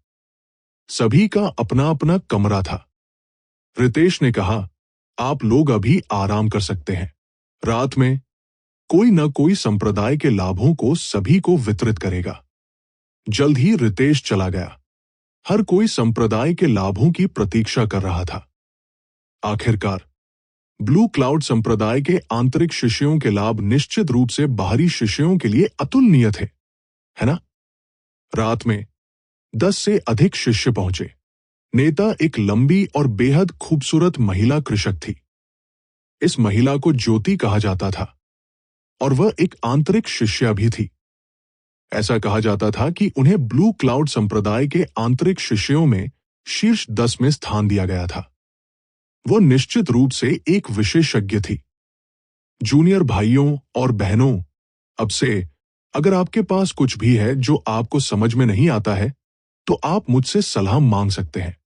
सभी का अपना अपना कमरा था। रितेश ने कहा, आप लोग अभी आराम कर सकते हैं। रात में कोई न कोई संप्रदाय के लाभों को सभी को वितरित करेगा। जल्द ही रितेश चला गया। हर कोई संप्रदाय के लाभों की प्रतीक्षा कर रहा था। आखिरकार ब्लू क्लाउड संप्रदाय के आंतरिक शिष्यों के लाभ निश्चित रूप से बाहरी शिष्यों के लिए अतुलनीय थे, है ना? रात में 10 से अधिक शिष्य पहुंचे। नेता एक लंबी और बेहद खूबसूरत महिला कृषक थी। इस महिला को ज्योति कहा जाता था और वह एक आंतरिक शिष्या भी थी। ऐसा कहा जाता था कि उन्हें ब्लू क्लाउड संप्रदाय के आंतरिक शिष्यों में शीर्ष 10 में स्थान दिया गया था। वो निश्चित रूप से एक विशेषज्ञ थी। जूनियर भाइयों और बहनों, अब से अगर आपके पास कुछ भी है जो आपको समझ में नहीं आता है, तो आप मुझसे सलाह मांग सकते हैं।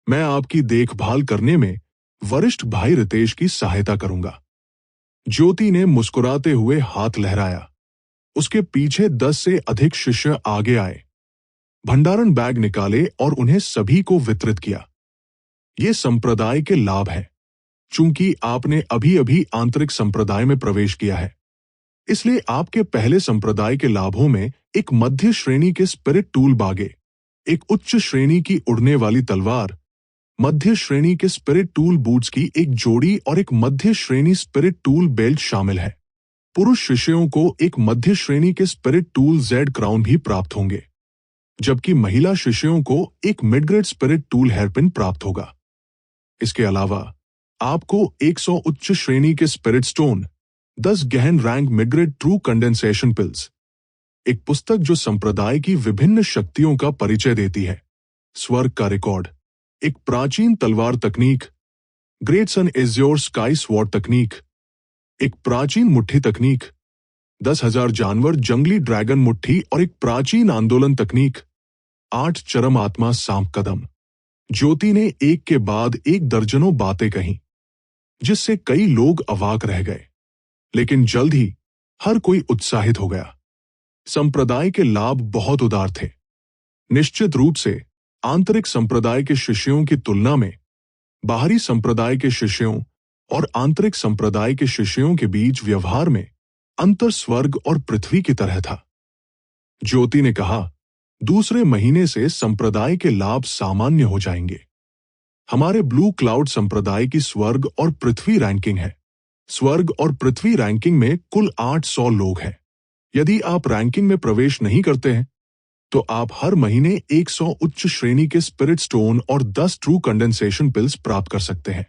मैं आपकी देखभाल करने में वरिष्ठ भाई रितेश की सहायता करूंगा। ज्योति ने मुस्कुराते हुए हाथ लहराया। उसके पीछे 10 से अधिक शिष्य आगे आए, भंडारण बैग निकाले और उन्हें सभी को वितरित किया। ये संप्रदाय के लाभ हैं। चूंकि आपने अभी अभी आंतरिक संप्रदाय में प्रवेश किया है, इसलिए आपके पहले संप्रदाय के लाभों में एक मध्य श्रेणी के स्पिरिट टूल बागे, एक उच्च श्रेणी की उड़ने वाली तलवार, मध्य श्रेणी के स्पिरिट टूल बूट्स की एक जोड़ी और एक मध्य श्रेणी स्पिरिट टूल बेल्ट शामिल है। पुरुष शिष्यों को एक मध्य श्रेणी के स्पिरिट टूल जेड क्राउन भी प्राप्त होंगे, जबकि महिला शिष्यों को एक मिडग्रेड स्पिरिट टूल हेयरपिन प्राप्त होगा। इसके अलावा आपको 100 उच्च श्रेणी के स्पिरिट स्टोन, 10 गहन रैंक मिडग्रेड ट्रू कंडेंसेशन पिल्स, एक पुस्तक जो संप्रदाय की विभिन्न शक्तियों का परिचय देती है, स्वर्ग का रिकॉर्ड, एक प्राचीन तलवार तकनीक, ग्रेट सन एज्योर स्काई स्वॉर्ड तकनीक, एक प्राचीन मुट्ठी तकनीक, 10,000 जानवर जंगली ड्रैगन मुट्ठी और एक प्राचीन आंदोलन तकनीक, 8 चरम आत्मा सांप कदम। ज्योति ने एक के बाद एक दर्जनों बातें कहीं, जिससे कई लोग अवाक रह गए, लेकिन जल्द ही हर कोई उत्साहित हो गया। संप्रदाय के लाभ बहुत उदार थे। निश्चित रूप से आंतरिक संप्रदाय के शिष्यों की तुलना में बाहरी संप्रदाय के शिष्यों और आंतरिक संप्रदाय के शिष्यों के बीच व्यवहार में अंतर स्वर्ग और पृथ्वी की तरह था। ज्योति ने कहा, दूसरे महीने से संप्रदाय के लाभ सामान्य हो जाएंगे। हमारे ब्लू क्लाउड संप्रदाय की स्वर्ग और पृथ्वी रैंकिंग है। स्वर्ग और पृथ्वी रैंकिंग में कुल 800 लोग हैं। यदि आप रैंकिंग में प्रवेश नहीं करते हैं, तो आप हर महीने 100 उच्च श्रेणी के स्पिरिट स्टोन और 10 ट्रू कंडेंसेशन पिल्स प्राप्त कर सकते हैं।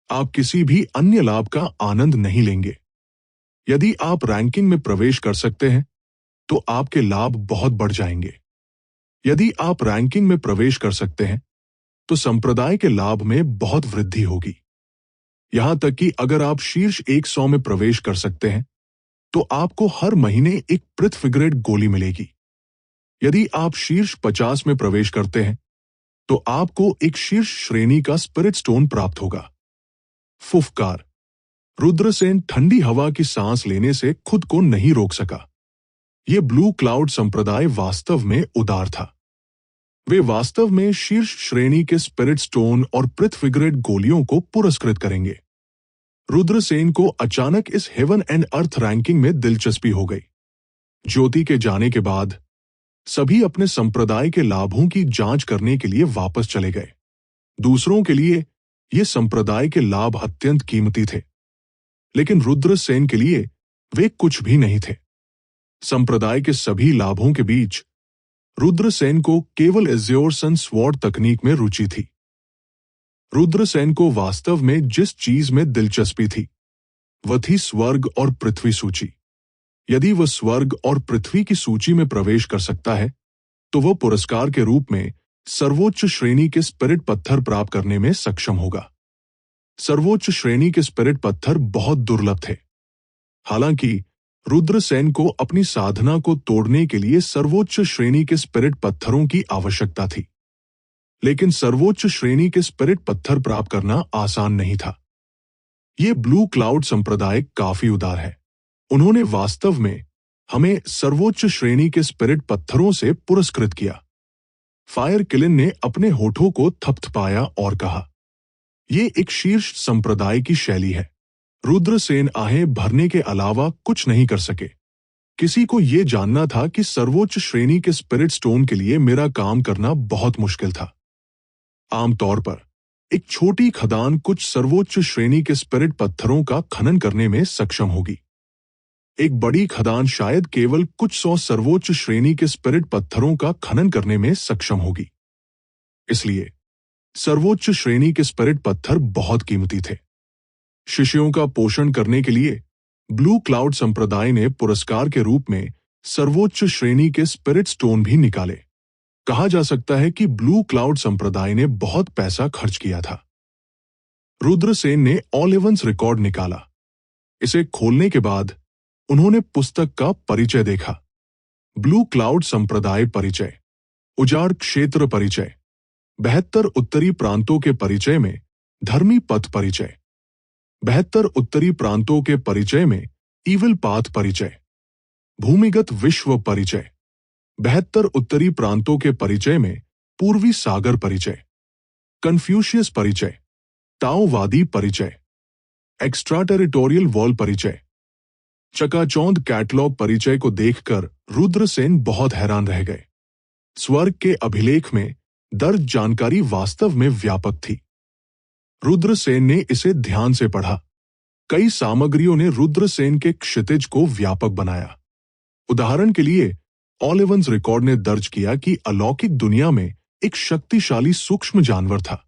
आप किसी भी अन्य लाभ का आनंद नहीं लेंगे। यदि आप रैंकिंग में प्रवेश कर सकते हैं तो आपके लाभ बहुत बढ़ जाएंगे। यदि आप रैंकिंग में प्रवेश कर सकते हैं तो संप्रदाय के लाभ में बहुत वृद्धि होगी। यहां तक कि अगर आप शीर्ष 100 में प्रवेश कर सकते हैं तो आपको हर महीने एक पृथ्वी ग्रेड गोली मिलेगी। यदि आप शीर्ष 50 में प्रवेश करते हैं तो आपको एक शीर्ष श्रेणी का स्पिरिट स्टोन प्राप्त होगा। फुफकार। रुद्रसेन ठंडी हवा की सांस लेने से खुद को नहीं रोक सका। यह ब्लू क्लाउड संप्रदाय वास्तव में उदार था। वे वास्तव में शीर्ष श्रेणी के स्पिरिट स्टोन और पृथ्वी ग्रेड गोलियों को पुरस्कृत करेंगे। रुद्रसेन को अचानक इस हेवन एंड अर्थ रैंकिंग में दिलचस्पी हो गई। ज्योति के जाने के बाद सभी अपने संप्रदाय के लाभों की जांच करने के लिए वापस चले गए। दूसरों के लिए ये संप्रदाय के लाभ अत्यंत कीमती थे, लेकिन रुद्रसेन के लिए वे कुछ भी नहीं थे। संप्रदाय के सभी लाभों के बीच रुद्रसेन को केवल एज्योर सन स्वॉर्ड तकनीक में रुचि थी। रुद्रसेन को वास्तव में जिस चीज में दिलचस्पी थी वह थी स्वर्ग और पृथ्वी सूची। यदि वह स्वर्ग और पृथ्वी की सूची में प्रवेश कर सकता है तो वह पुरस्कार के रूप में सर्वोच्च श्रेणी के स्पिरिट पत्थर प्राप्त करने में सक्षम होगा। सर्वोच्च श्रेणी के स्पिरिट पत्थर बहुत दुर्लभ थे। हालांकि रुद्रसेन को अपनी साधना को तोड़ने के लिए सर्वोच्च श्रेणी के स्पिरिट पत्थरों की आवश्यकता थी, लेकिन सर्वोच्च श्रेणी के स्पिरिट पत्थर प्राप्त करना आसान नहीं था। यह ब्लू क्लाउड संप्रदाय काफी उदार है। उन्होंने वास्तव में हमें सर्वोच्च श्रेणी के स्पिरिट पत्थरों से पुरस्कृत किया। फायर किलिन ने अपने होठों को थपथपाया और कहा, यह एक शीर्ष संप्रदाय की शैली है। रुद्रसेन आहें भरने के अलावा कुछ नहीं कर सके। किसी को यह जानना था कि सर्वोच्च श्रेणी के स्पिरिट स्टोन के लिए मेरा काम करना बहुत मुश्किल था। आमतौर पर एक छोटी खदान कुछ सर्वोच्च श्रेणी के स्पिरिट पत्थरों का खनन करने में सक्षम होगी। एक बड़ी खदान शायद केवल कुछ 100 सर्वोच्च श्रेणी के स्पिरिट पत्थरों का खनन करने में सक्षम होगी। इसलिए सर्वोच्च श्रेणी के स्पिरिट पत्थर बहुत कीमती थे। शिष्यों का पोषण करने के लिए ब्लू क्लाउड संप्रदाय ने पुरस्कार के रूप में सर्वोच्च श्रेणी के स्पिरिट स्टोन भी निकाले। कहा जा सकता है कि ब्लू क्लाउड संप्रदाय ने बहुत पैसा खर्च किया था। रुद्रसेन ने ऑल एवंस रिकॉर्ड निकाला। इसे खोलने के बाद उन्होंने पुस्तक का परिचय देखा। ब्लू क्लाउड संप्रदाय परिचय, उजाड़ क्षेत्र परिचय, 72 उत्तरी प्रांतों के परिचय में धर्मी पथ परिचय, 72 उत्तरी प्रांतों के परिचय में ईविल पाथ परिचय, भूमिगत विश्व परिचय, 72 उत्तरी प्रांतों के परिचय में पूर्वी सागर परिचय, कन्फ्यूशियस परिचय, ताओवादी परिचय, एक्स्ट्रा टेरिटोरियल वॉल परिचय। चकाचौंध कैटलॉग परिचय को देखकर रुद्रसेन बहुत हैरान रह गए। स्वर्ग के अभिलेख में दर्ज जानकारी वास्तव में व्यापक थी। रुद्रसेन ने इसे ध्यान से पढ़ा। कई सामग्रियों ने रुद्रसेन के क्षितिज को व्यापक बनाया। उदाहरण के लिए ऑल एवंस रिकॉर्ड ने दर्ज किया कि अलौकिक दुनिया में एक शक्तिशाली सूक्ष्म जानवर था।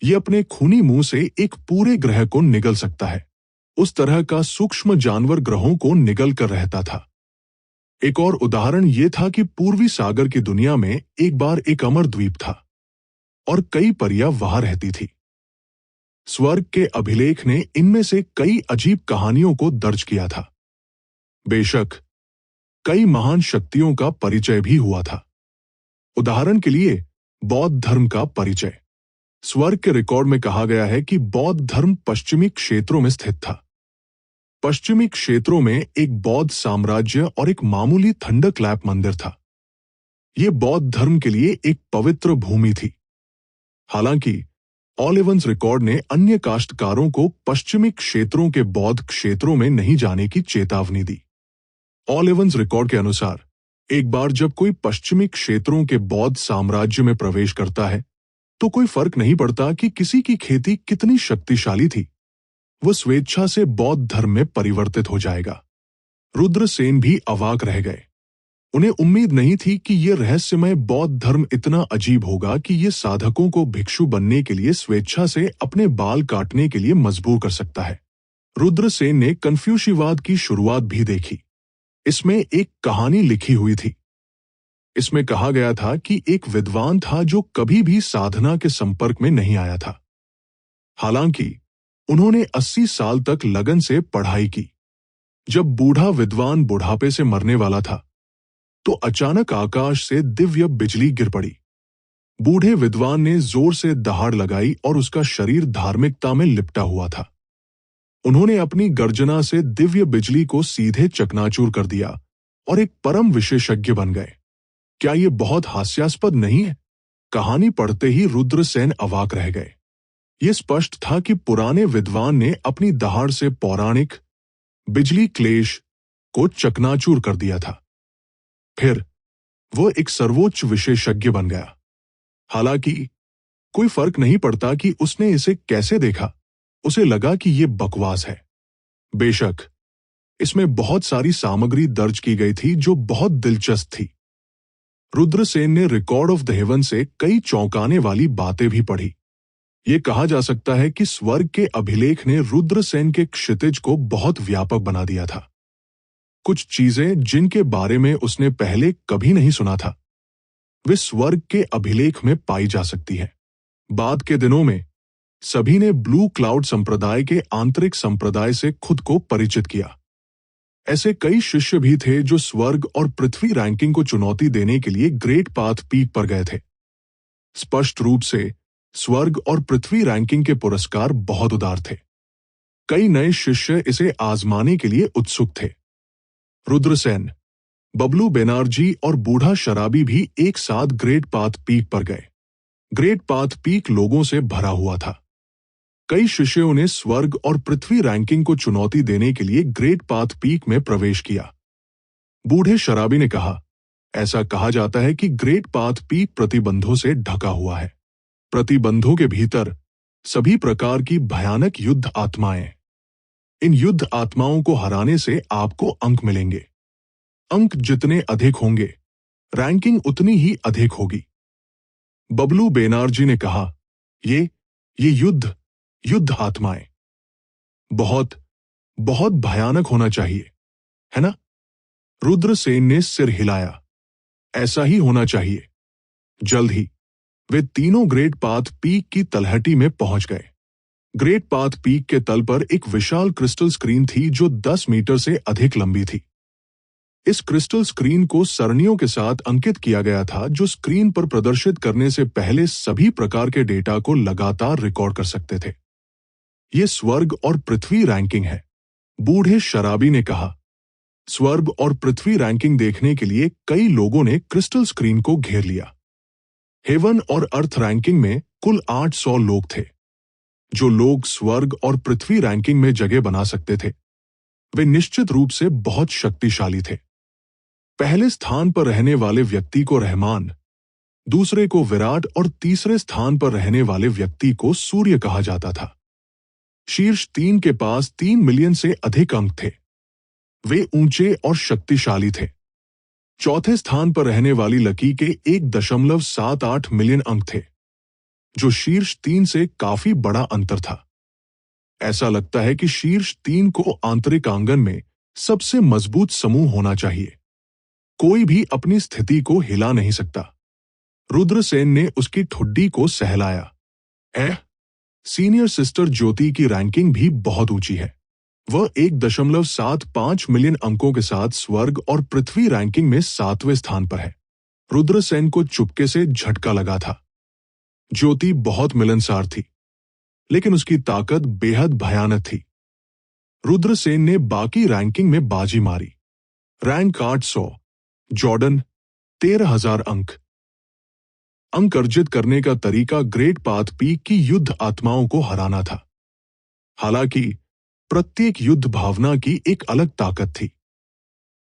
यह अपने खूनी मुंह से एक पूरे ग्रह को निगल सकता है। उस तरह का सूक्ष्म जानवर ग्रहों को निगल कर रहता था। एक और उदाहरण यह था कि पूर्वी सागर की दुनिया में एक बार एक अमर द्वीप था और कई परियां वहां रहती थी। स्वर्ग के अभिलेख ने इनमें से कई अजीब कहानियों को दर्ज किया था। बेशक कई महान शक्तियों का परिचय भी हुआ था। उदाहरण के लिए बौद्ध धर्म का परिचय। स्वर्ग के रिकॉर्ड में कहा गया है कि बौद्ध धर्म पश्चिमी क्षेत्रों में स्थित था। पश्चिमी क्षेत्रों में एक बौद्ध साम्राज्य और एक मामूली थंडरक्लैप मंदिर था। यह बौद्ध धर्म के लिए एक पवित्र भूमि थी। हालांकि ऑल एवंस रिकॉर्ड ने अन्य काश्तकारों को पश्चिमी क्षेत्रों के बौद्ध क्षेत्रों में नहीं जाने की चेतावनी दी। ऑल एवंस रिकॉर्ड के अनुसार एक बार जब कोई पश्चिमी क्षेत्रों के बौद्ध साम्राज्य में प्रवेश करता है तो कोई फर्क नहीं पड़ता कि किसी की खेती कितनी शक्तिशाली थी, वह स्वेच्छा से बौद्ध धर्म में परिवर्तित हो जाएगा। रुद्रसेन भी अवाक रह गए। उन्हें उम्मीद नहीं थी कि ये रहस्यमय बौद्ध धर्म इतना अजीब होगा कि ये साधकों को भिक्षु बनने के लिए स्वेच्छा से अपने बाल काटने के लिए मजबूर कर सकता है। रुद्रसेन ने कन्फ्यूशियवाद की शुरुआत भी देखी। इसमें एक कहानी लिखी हुई थी। इसमें कहा गया था कि एक विद्वान था जो कभी भी साधना के संपर्क में नहीं आया था। हालांकि उन्होंने 80 साल तक लगन से पढ़ाई की। जब बूढ़ा विद्वान बुढ़ापे से मरने वाला था तो अचानक आकाश से दिव्य बिजली गिर पड़ी। बूढ़े विद्वान ने जोर से दहाड़ लगाई और उसका शरीर धार्मिकता में लिपटा हुआ था। उन्होंने अपनी गर्जना से दिव्य बिजली को सीधे चकनाचूर कर दिया और एक परम विशेषज्ञ बन गए। क्या ये बहुत हास्यास्पद नहीं है? कहानी पढ़ते ही रुद्रसेन अवाक रह गए। ये स्पष्ट था कि पुराने विद्वान ने अपनी दहाड़ से पौराणिक बिजली क्लेश को चकनाचूर कर दिया था। फिर वो एक सर्वोच्च विशेषज्ञ बन गया। हालांकि कोई फर्क नहीं पड़ता कि उसने इसे कैसे देखा, उसे लगा कि ये बकवास है। बेशक इसमें बहुत सारी सामग्री दर्ज की गई थी जो बहुत दिलचस्प थी। रुद्रसेन ने रिकॉर्ड ऑफ द हेवन से कई चौंकाने वाली बातें भी पढ़ी। ये कहा जा सकता है कि स्वर्ग के अभिलेख ने रुद्रसेन के क्षितिज को बहुत व्यापक बना दिया था। कुछ चीजें जिनके बारे में उसने पहले कभी नहीं सुना था, वे स्वर्ग के अभिलेख में पाई जा सकती है। बाद के दिनों में सभी ने ब्लू क्लाउड संप्रदाय के आंतरिक संप्रदाय से खुद को परिचित किया। ऐसे कई शिष्य भी थे जो स्वर्ग और पृथ्वी रैंकिंग को चुनौती देने के लिए ग्रेट पाथ पीक पर गए थे। स्पष्ट रूप से स्वर्ग और पृथ्वी रैंकिंग के पुरस्कार बहुत उदार थे। कई नए शिष्य इसे आजमाने के लिए उत्सुक थे। रुद्रसेन, बबलू बेनार्जी और बूढ़ा शराबी भी एक साथ ग्रेट पाथ पीक पर गए। ग्रेट पाथ पीक लोगों से भरा हुआ था। कई शिष्यों ने स्वर्ग और पृथ्वी रैंकिंग को चुनौती देने के लिए ग्रेट पाथ पीक में प्रवेश किया। बूढ़े शराबी ने कहा, ऐसा कहा जाता है कि ग्रेट पाथ पीक प्रतिबंधों से ढका हुआ है। प्रतिबंधों के भीतर सभी प्रकार की भयानक युद्ध आत्माएं। इन युद्ध आत्माओं को हराने से आपको अंक मिलेंगे। अंक जितने अधिक होंगे, रैंकिंग उतनी ही अधिक होगी। बबलू बेनार्जी ने कहा, ये युद्ध आत्माएं बहुत बहुत भयानक होना चाहिए, है ना? रुद्रसेन ने सिर हिलाया। ऐसा ही होना चाहिए। जल्द ही वे तीनों ग्रेट पाथ पीक की तलहटी में पहुंच गए। ग्रेट पाथ पीक के तल पर एक विशाल क्रिस्टल स्क्रीन थी जो 10 मीटर से अधिक लंबी थी। इस क्रिस्टल स्क्रीन को सरणियों के साथ अंकित किया गया था जो स्क्रीन पर प्रदर्शित करने से पहले सभी प्रकार के डेटा को लगातार रिकॉर्ड कर सकते थे। ये स्वर्ग और पृथ्वी रैंकिंग है, बूढ़े शराबी ने कहा। स्वर्ग और पृथ्वी रैंकिंग देखने के लिए कई लोगों ने क्रिस्टल स्क्रीन को घेर लिया। हेवन और अर्थ रैंकिंग में कुल 800 लोग थे। जो लोग स्वर्ग और पृथ्वी रैंकिंग में जगह बना सकते थे, वे निश्चित रूप से बहुत शक्तिशाली थे। पहले स्थान पर रहने वाले व्यक्ति को रहमान, दूसरे को विराट और तीसरे स्थान पर रहने वाले व्यक्ति को सूर्य कहा जाता था। शीर्ष 3 के पास 3 मिलियन से अधिक अंक थे। वे ऊंचे और शक्तिशाली थे। चौथे स्थान पर रहने वाली लकी के 1.78 मिलियन अंक थे, जो शीर्ष 3 से काफी बड़ा अंतर था। ऐसा लगता है कि शीर्ष 3 को आंतरिक आंगन में सबसे मजबूत समूह होना चाहिए। कोई भी अपनी स्थिति को हिला नहीं सकता। रुद्रसेन ने उसकी ठुड्डी को सहलाया। सीनियर सिस्टर ज्योति की रैंकिंग भी बहुत ऊंची है। वह 1.75 मिलियन अंकों के साथ स्वर्ग और पृथ्वी रैंकिंग में 7वें स्थान पर है। रुद्रसेन को चुपके से झटका लगा था। ज्योति बहुत मिलनसार थी, लेकिन उसकी ताकत बेहद भयानक थी। रुद्रसेन ने बाकी रैंकिंग में बाजी मारी। रैंक 800, जॉर्डन 13,000 अंक। अंक अर्जित करने का तरीका ग्रेट पाथ पीक की युद्ध आत्माओं को हराना था। हालांकि प्रत्येक युद्ध भावना की एक अलग ताकत थी।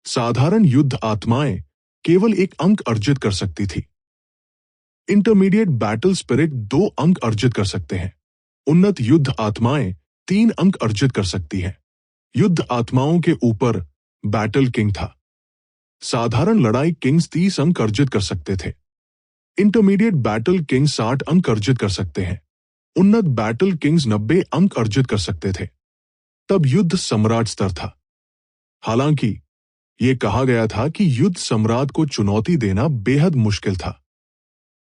साधारण युद्ध आत्माएं केवल 1 अंक अर्जित कर सकती थी। इंटरमीडिएट बैटल स्पिरिट 2 अंक अर्जित कर सकते हैं। उन्नत युद्ध आत्माएं 3 अंक अर्जित कर सकती हैं। युद्ध आत्माओं के ऊपर बैटल किंग था। साधारण लड़ाई किंग्स 30 अंक अर्जित कर सकते थे। इंटरमीडिएट बैटल किंग्स 60 अंक अर्जित कर सकते हैं। उन्नत बैटल किंग्स 90 अंक अर्जित कर सकते थे। तब युद्ध सम्राट स्तर था। हालांकि यह कहा गया था कि युद्ध सम्राट को चुनौती देना बेहद मुश्किल था।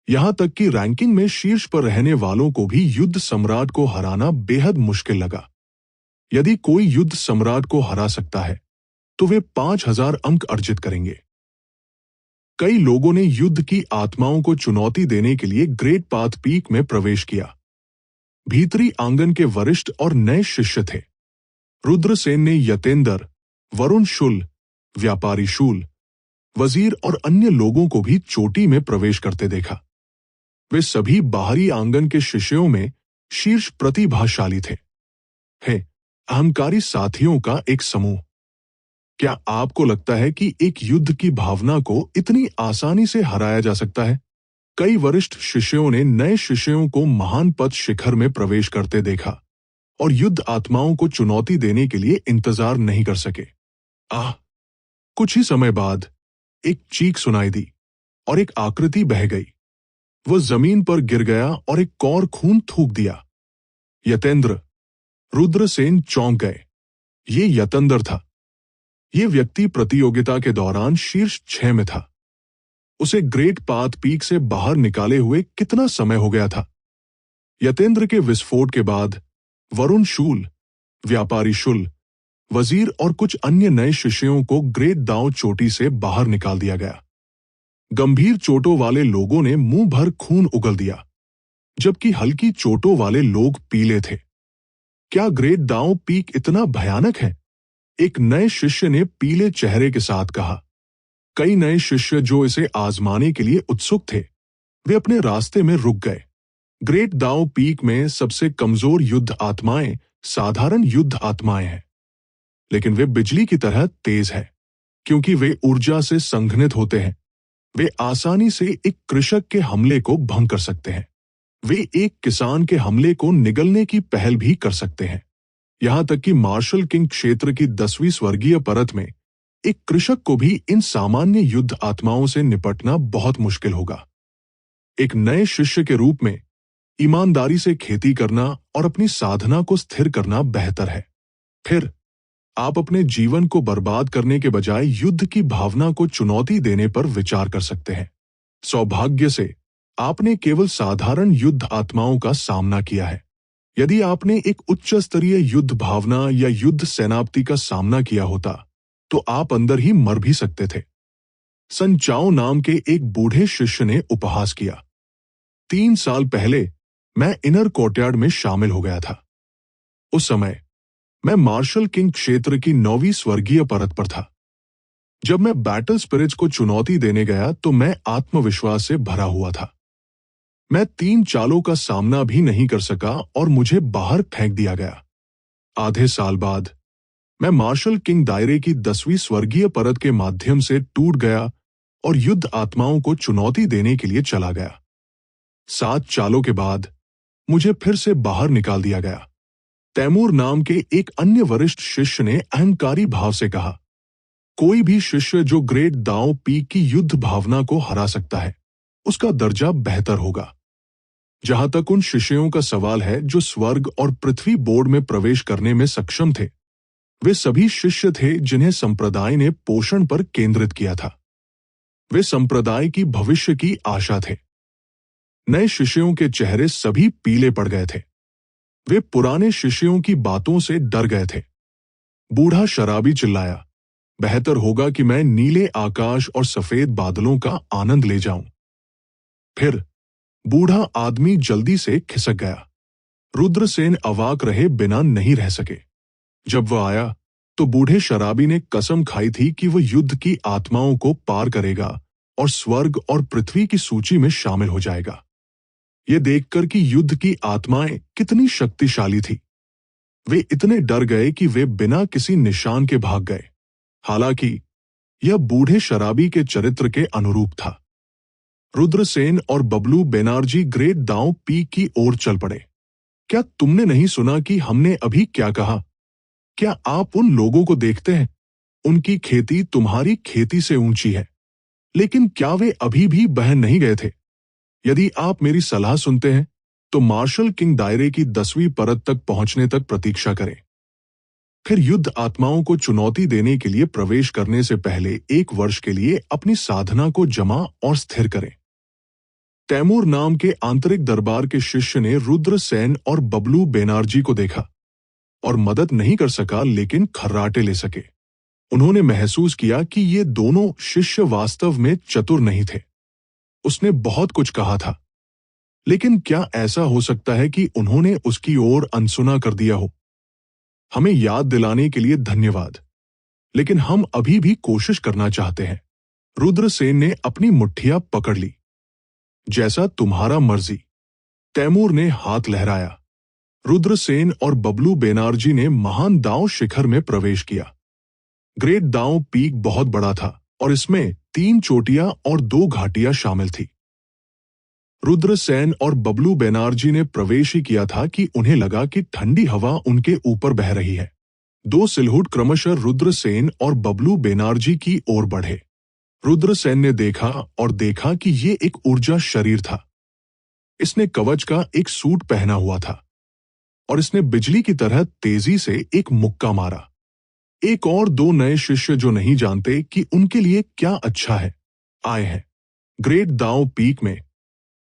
यहां तक कि रैंकिंग में शीर्ष पर रहने वालों को भी युद्ध सम्राट को हराना बेहद मुश्किल लगा। यदि कोई युद्ध सम्राट को हरा सकता है तो वे 5000 अंक अर्जित करेंगे। कई लोगों ने युद्ध की आत्माओं को चुनौती देने के लिए ग्रेट पाथ पीक में प्रवेश किया। भीतरी आंगन के वरिष्ठ और नए शिष्य थे। रुद्रसेन ने यतेंद्र, वरुण शुल, व्यापारी शूल, वजीर और अन्य लोगों को भी चोटी में प्रवेश करते देखा। वे सभी बाहरी आंगन के शिष्यों में शीर्ष प्रतिभाशाली थे। अहंकारी साथियों का एक समूह। क्या आपको लगता है कि एक युद्ध की भावना को इतनी आसानी से हराया जा सकता है? कई वरिष्ठ शिष्यों ने नए शिष्यों को महान पद शिखर में प्रवेश करते देखा और युद्ध आत्माओं को चुनौती देने के लिए इंतजार नहीं कर सके। कुछ ही समय बाद एक चीख सुनाई दी और एक आकृति बह गई। वह जमीन पर गिर गया और एक कौर खून थूक दिया। यतेंद्र, रुद्रसेन चौंक गए। ये यतेंद्र था। ये व्यक्ति प्रतियोगिता के दौरान शीर्ष 6 में था। उसे ग्रेट पाथ पीक से बाहर निकाले हुए कितना समय हो गया था। यतेंद्र के विस्फोट के बाद वरुण शूल, व्यापारी शुल, वजीर और कुछ अन्य नए शिष्यों को ग्रेट दांव चोटी से बाहर निकाल दिया गया। गंभीर चोटों वाले लोगों ने मुंह भर खून उगल दिया, जबकि हल्की चोटों वाले लोग पीले थे। क्या ग्रेट दांव पीक इतना भयानक है? एक नए शिष्य ने पीले चेहरे के साथ कहा। कई नए शिष्य जो इसे आजमाने के लिए उत्सुक थे, वे अपने रास्ते में रुक गए। ग्रेट दांव पीक में सबसे कमजोर युद्ध आत्माएं साधारण युद्ध आत्माएं हैं, लेकिन वे बिजली की तरह तेज हैं, क्योंकि वे ऊर्जा से संघनित होते हैं। वे आसानी से एक कृषक के हमले को भंग कर सकते हैं। वे एक किसान के हमले को निगलने की पहल भी कर सकते हैं। यहां तक कि मार्शल किंग क्षेत्र की 10वीं स्वर्गीय परत में एक कृषक को भी इन सामान्य युद्ध आत्माओं से निपटना बहुत मुश्किल होगा। एक नए शिष्य के रूप में ईमानदारी से खेती करना और अपनी साधना को स्थिर करना बेहतर है। फिर आप अपने जीवन को बर्बाद करने के बजाय युद्ध की भावना को चुनौती देने पर विचार कर सकते हैं। सौभाग्य से आपने केवल साधारण युद्ध आत्माओं का सामना किया है। यदि आपने एक उच्च स्तरीय युद्ध भावना या युद्ध सेनापति का सामना किया होता तो आप अंदर ही मर भी सकते थे। सन चाओ नाम के एक बूढ़े शिष्य ने उपहास किया। 3 साल पहले मैं इनर कोर्टयार्ड में शामिल हो गया था। उस समय मैं मार्शल किंग क्षेत्र की 9वीं स्वर्गीय परत पर था। जब मैं बैटल स्पिरिट्स को चुनौती देने गया तो मैं आत्मविश्वास से भरा हुआ था। मैं 3 चालों का सामना भी नहीं कर सका और मुझे बाहर फेंक दिया गया। आधे साल बाद मैं मार्शल किंग दायरे की 10वीं स्वर्गीय परत के माध्यम से टूट गया और युद्ध आत्माओं को चुनौती देने के लिए चला गया। 7 चालों के बाद मुझे फिर से बाहर निकाल दिया गया। तैमूर नाम के एक अन्य वरिष्ठ शिष्य ने अहंकारी भाव से कहा, कोई भी शिष्य जो ग्रेट दांव पीक की युद्ध भावना को हरा सकता है, उसका दर्जा बेहतर होगा। जहां तक उन शिष्यों का सवाल है जो स्वर्ग और पृथ्वी बोर्ड में प्रवेश करने में सक्षम थे, वे सभी शिष्य थे जिन्हें संप्रदाय ने पोषण पर केंद्रित किया था। वे संप्रदाय की भविष्य की आशा थे। नए शिष्यों के चेहरे सभी पीले पड़ गए थे। वे पुराने शिष्यों की बातों से डर गए थे। बूढ़ा शराबी चिल्लाया, बेहतर होगा कि मैं नीले आकाश और सफेद बादलों का आनंद ले जाऊं। फिर बूढ़ा आदमी जल्दी से खिसक गया। रुद्रसेन अवाक रहे बिना नहीं रह सके। जब वह आया तो बूढ़े शराबी ने कसम खाई थी कि वह युद्ध की आत्माओं को पार करेगा और स्वर्ग और पृथ्वी की सूची में शामिल हो जाएगा। यह देखकर कि युद्ध की आत्माएं कितनी शक्तिशाली थी, वे इतने डर गए कि वे बिना किसी निशान के भाग गए। हालांकि यह बूढ़े शराबी के चरित्र के अनुरूप था। रुद्रसेन और बबलू बेनार्जी ग्रेट दांव पीक की ओर चल पड़े। क्या तुमने नहीं सुना कि हमने अभी क्या कहा? क्या आप उन लोगों को देखते हैं? उनकी खेती तुम्हारी खेती से ऊंची है। लेकिन क्या वे अभी भी बह नहीं गए थे? यदि आप मेरी सलाह सुनते हैं तो मार्शल किंग दायरे की 10वीं परत तक पहुंचने तक प्रतीक्षा करें। फिर युद्ध आत्माओं को चुनौती देने के लिए प्रवेश करने से पहले 1 वर्ष के लिए अपनी साधना को जमा और स्थिर करें। तैमूर नाम के आंतरिक दरबार के शिष्य ने रुद्रसेन और बबलू बेनार्जी को देखा और मदद नहीं कर सका, लेकिन खर्राटे ले सके। उन्होंने महसूस किया कि ये दोनों शिष्य वास्तव में चतुर नहीं थे। उसने बहुत कुछ कहा था, लेकिन क्या ऐसा हो सकता है कि उन्होंने उसकी ओर अनसुना कर दिया हो? हमें याद दिलाने के लिए धन्यवाद, लेकिन हम अभी भी कोशिश करना चाहते हैं। रुद्रसेन ने अपनी मुट्ठियां पकड़ ली। जैसा तुम्हारा मर्जी। तैमूर ने हाथ लहराया। रुद्रसेन और बबलू बेनार्जी ने महान दांव शिखर में प्रवेश किया। ग्रेट दांव पीक बहुत बड़ा था और इसमें 3 चोटियां और 2 घाटियां शामिल थी। रुद्रसेन और बबलू बेनार्जी ने प्रवेश ही किया था कि उन्हें लगा कि ठंडी हवा उनके ऊपर बह रही है। 2 सिलहुट क्रमशः रुद्रसेन और बबलू बेनार्जी की ओर बढ़े। रुद्रसेन ने देखा और देखा कि ये एक ऊर्जा शरीर था। इसने कवच का एक सूट पहना हुआ था और इसने बिजली की तरह तेजी से एक मुक्का मारा। एक और 2 नए शिष्य जो नहीं जानते कि उनके लिए क्या अच्छा है, आए हैं। ग्रेट दांव पीक में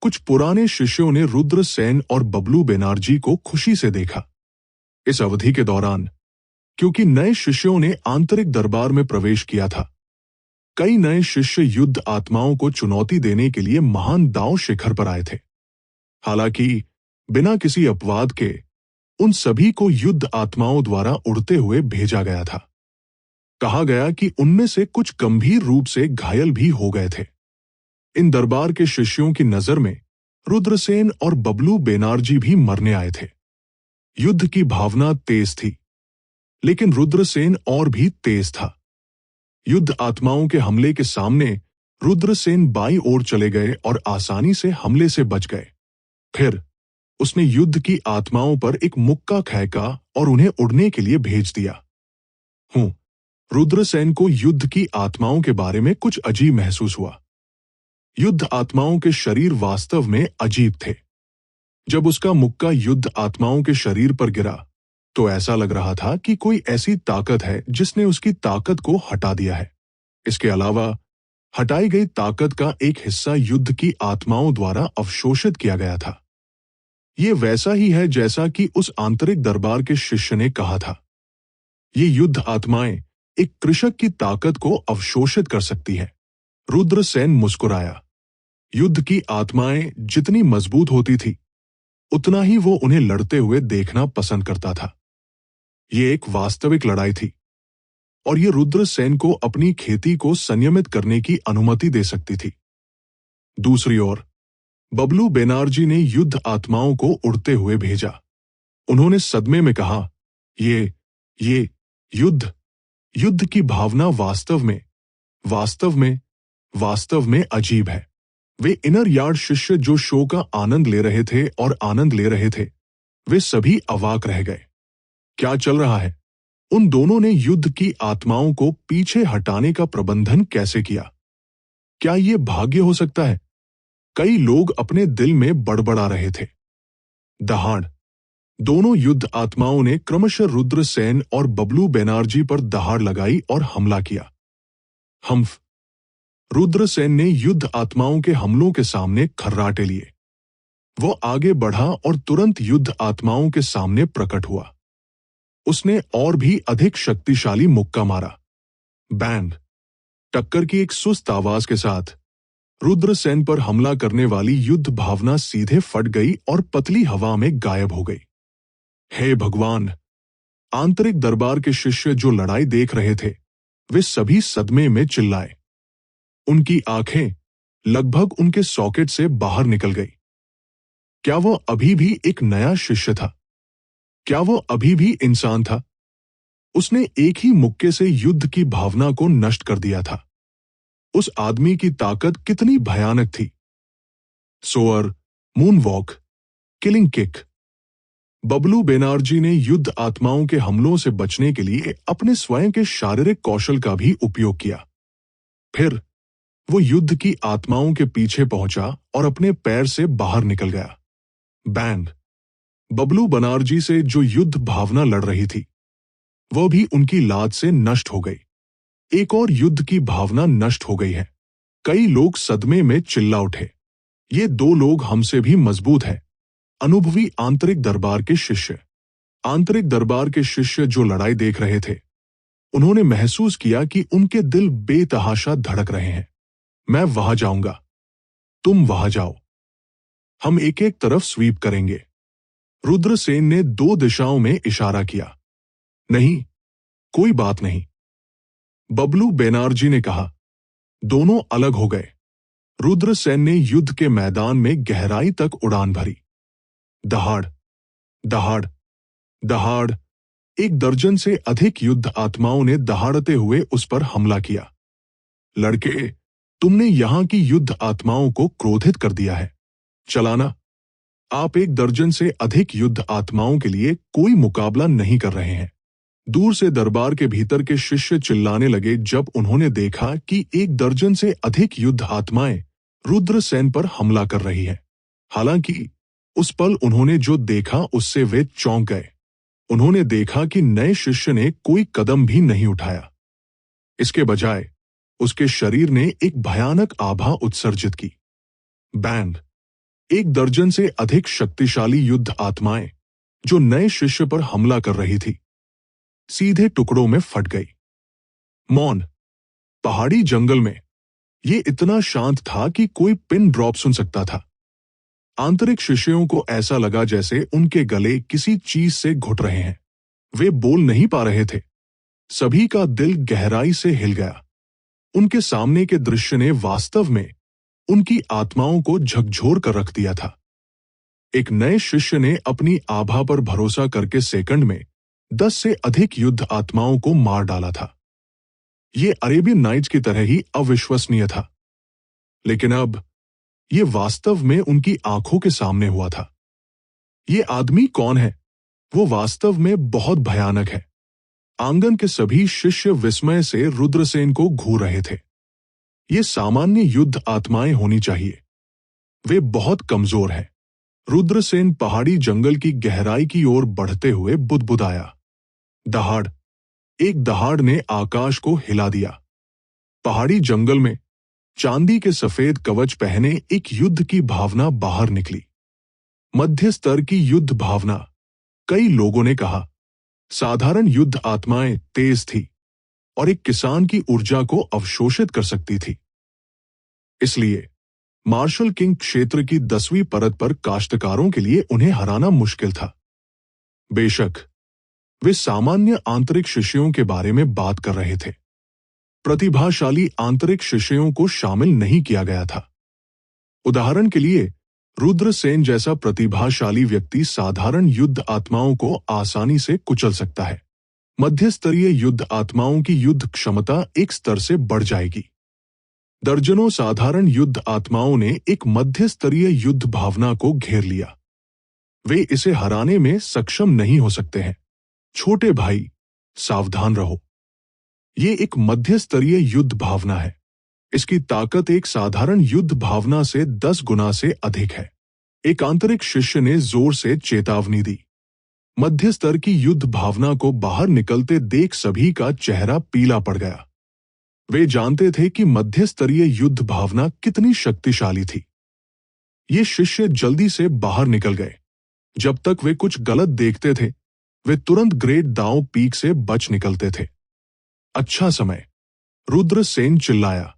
कुछ पुराने शिष्यों ने रुद्रसेन और बबलू बेनार्जी को खुशी से देखा। इस अवधि के दौरान, क्योंकि नए शिष्यों ने आंतरिक दरबार में प्रवेश किया था, कई नए शिष्य युद्ध आत्माओं को चुनौती देने के लिए महान दांव शिखर पर आए थे। हालांकि बिना किसी अपवाद के उन सभी को युद्ध आत्माओं द्वारा उड़ते हुए भेजा गया था। कहा गया कि उनमें से कुछ गंभीर रूप से घायल भी हो गए थे। इन दरबार के शिष्यों की नजर में रुद्रसेन और बबलू बेनार्जी भी मरने आए थे। युद्ध की भावना तेज थी, लेकिन रुद्रसेन और भी तेज था। युद्ध आत्माओं के हमले के सामने रुद्रसेन बाईं ओर चले गए और आसानी से हमले से बच गए। फिर उसने युद्ध की आत्माओं पर एक मुक्का फेंका और उन्हें उड़ने के लिए भेज दिया। रुद्रसेन को युद्ध की आत्माओं के बारे में कुछ अजीब महसूस हुआ। युद्ध आत्माओं के शरीर वास्तव में अजीब थे। जब उसका मुक्का युद्ध आत्माओं के शरीर पर गिरा तो ऐसा लग रहा था कि कोई ऐसी ताकत है जिसने उसकी ताकत को हटा दिया है। इसके अलावा हटाई गई ताकत का एक हिस्सा युद्ध की आत्माओं द्वारा अवशोषित किया गया था। ये वैसा ही है जैसा कि उस आंतरिक दरबार के शिष्य ने कहा था। ये युद्ध आत्माएं एक कृषक की ताकत को अवशोषित कर सकती है। रुद्रसेन मुस्कुराया। युद्ध की आत्माएं जितनी मजबूत होती थी, उतना ही वो उन्हें लड़ते हुए देखना पसंद करता था। ये एक वास्तविक लड़ाई थी और ये रुद्रसेन को अपनी खेती को संयमित करने की अनुमति दे सकती थी। दूसरी ओर बबलू बेनार्जी ने युद्ध आत्माओं को उड़ते हुए भेजा। उन्होंने सदमे में कहा, ये युद्ध की भावना वास्तव में अजीब है। वे इनर यार्ड शिष्य जो शो का आनंद ले रहे थे, वे सभी अवाक रह गए। क्या चल रहा है? उन दोनों ने युद्ध की आत्माओं को पीछे हटाने का प्रबंधन कैसे किया? क्या ये भाग्य हो सकता है? कई लोग अपने दिल में बड़बड़ा रहे थे। दहाड़। दोनों युद्ध आत्माओं ने क्रमशः रुद्रसेन और बबलू बेनार्जी पर दहाड़ लगाई और हमला किया। हम्फ। रुद्रसेन ने युद्ध आत्माओं के हमलों के सामने खर्राटे लिए। वो आगे बढ़ा और तुरंत युद्ध आत्माओं के सामने प्रकट हुआ। उसने और भी अधिक शक्तिशाली मुक्का मारा। बैंग। टक्कर की एक सुस्त आवाज के साथ रुद्रसेन पर हमला करने वाली युद्ध भावना सीधे फट गई और पतली हवा में गायब हो गई। हे भगवान! आंतरिक दरबार के शिष्य जो लड़ाई देख रहे थे, वे सभी सदमे में चिल्लाए। उनकी आंखें लगभग उनके सॉकेट से बाहर निकल गई। क्या वो अभी भी एक नया शिष्य था? क्या वो अभी भी इंसान था? उसने एक ही मुक्के से युद्ध की भावना को नष्ट कर दिया था। उस आदमी की ताकत कितनी भयानक थी। Soar, moonwalk, killing kick. Bablu Banerjee ने युद्ध आत्माओं के हमलों से बचने के लिए अपने स्वयं के शारीरिक कौशल का भी उपयोग किया। फिर वो युद्ध की आत्माओं के पीछे पहुंचा और अपने पैर से बाहर निकल गया। बैंड। बबलू बनर्जी से जो युद्ध भावना लड़ रही थी, वह भी उनकी लात से नष्ट हो गई। एक और युद्ध की भावना नष्ट हो गई है। कई लोग सदमे में चिल्ला उठे, ये दो लोग हमसे भी मजबूत हैं। अनुभवी आंतरिक दरबार के शिष्य। आंतरिक दरबार के शिष्य जो लड़ाई देख रहे थे, उन्होंने महसूस किया कि उनके दिल बेतहाशा धड़क रहे हैं। मैं वहां जाऊंगा, तुम वहां जाओ, हम एक एक तरफ स्वीप करेंगे। रुद्रसेन ने दो दिशाओं में इशारा किया। नहीं, कोई बात नहीं, बबलू बेनार्जी ने कहा। दोनों अलग हो गए। रुद्रसेन ने युद्ध के मैदान में गहराई तक उड़ान भरी। दहाड़, दहाड़, दहाड़। एक दर्जन से अधिक युद्ध आत्माओं ने दहाड़ते हुए उस पर हमला किया। लड़के, तुमने यहां की युद्ध आत्माओं को क्रोधित कर दिया है। चलाना। आप एक दर्जन से अधिक युद्ध आत्माओं के लिए कोई मुकाबला नहीं कर रहे हैं। दूर से दरबार के भीतर के शिष्य चिल्लाने लगे जब उन्होंने देखा कि एक दर्जन से अधिक युद्ध आत्माएं रुद्रसेन पर हमला कर रही हैं। हालांकि उस पल उन्होंने जो देखा उससे वे चौंक गए। उन्होंने देखा कि नए शिष्य ने कोई कदम भी नहीं उठाया। इसके बजाय उसके शरीर ने एक भयानक आभा उत्सर्जित की। बैंड। एक दर्जन से अधिक शक्तिशाली युद्ध आत्माएं जो नए शिष्य पर हमला कर रही थी, सीधे टुकड़ों में फट गई। मौन। पहाड़ी जंगल में यह इतना शांत था कि कोई पिन ड्रॉप सुन सकता था। आंतरिक शिष्यों को ऐसा लगा जैसे उनके गले किसी चीज से घुट रहे हैं। वे बोल नहीं पा रहे थे। सभी का दिल गहराई से हिल गया। उनके सामने के दृश्य ने वास्तव में उनकी आत्माओं को झकझोर कर रख दिया था। एक नए शिष्य ने अपनी आभा पर भरोसा करके सेकंड में 10 से अधिक युद्ध आत्माओं को मार डाला था। यह अरेबियन नाइट्स की तरह ही अविश्वसनीय था। लेकिन अब यह वास्तव में उनकी आंखों के सामने हुआ था। ये आदमी कौन है? वो वास्तव में बहुत भयानक है। आंगन के सभी शिष्य विस्मय से रुद्रसेन को घूर रहे थे। ये सामान्य युद्ध आत्माएं होनी चाहिए। वे बहुत कमजोर हैं। रुद्रसेन पहाड़ी जंगल की गहराई की ओर बढ़ते हुए बुदबुदाया। दहाड़। एक दहाड़ ने आकाश को हिला दिया। पहाड़ी जंगल में चांदी के सफेद कवच पहने एक युद्ध की भावना बाहर निकली। मध्य स्तर की युद्ध भावना। कई लोगों ने कहा, साधारण युद्ध आत्माएं तेज थी और एक किसान की ऊर्जा को अवशोषित कर सकती थी। इसलिए मार्शल किंग क्षेत्र की 10वीं परत पर काश्तकारों के लिए उन्हें हराना मुश्किल था। बेशक वे सामान्य आंतरिक शिष्यों के बारे में बात कर रहे थे। प्रतिभाशाली आंतरिक शिष्यों को शामिल नहीं किया गया था। उदाहरण के लिए, रुद्रसेन जैसा प्रतिभाशाली व्यक्ति साधारण युद्ध आत्माओं को आसानी से कुचल सकता है। मध्य स्तरीय युद्ध आत्माओं की युद्ध क्षमता एक स्तर से बढ़ जाएगी। दर्जनों साधारण युद्ध आत्माओं ने एक मध्य स्तरीय युद्ध भावना को घेर लिया। वे इसे हराने में सक्षम नहीं हो सकते हैं। छोटे भाई, सावधान रहो। ये एक मध्य स्तरीय युद्ध भावना है। इसकी ताकत एक साधारण युद्ध भावना से 10 गुना से अधिक है। एक आंतरिक शिष्य ने जोर से चेतावनी दी। मध्य स्तर की युद्ध भावना को बाहर निकलते देख सभी का चेहरा पीला पड़ गया। वे जानते थे कि मध्य स्तरीय युद्ध भावना कितनी शक्तिशाली थी। ये शिष्य जल्दी से बाहर निकल गए। जब तक वे कुछ गलत देखते थे, वे तुरंत ग्रेट दांव पीक से बच निकलते थे। अच्छा समय, रुद्रसेन चिल्लाया।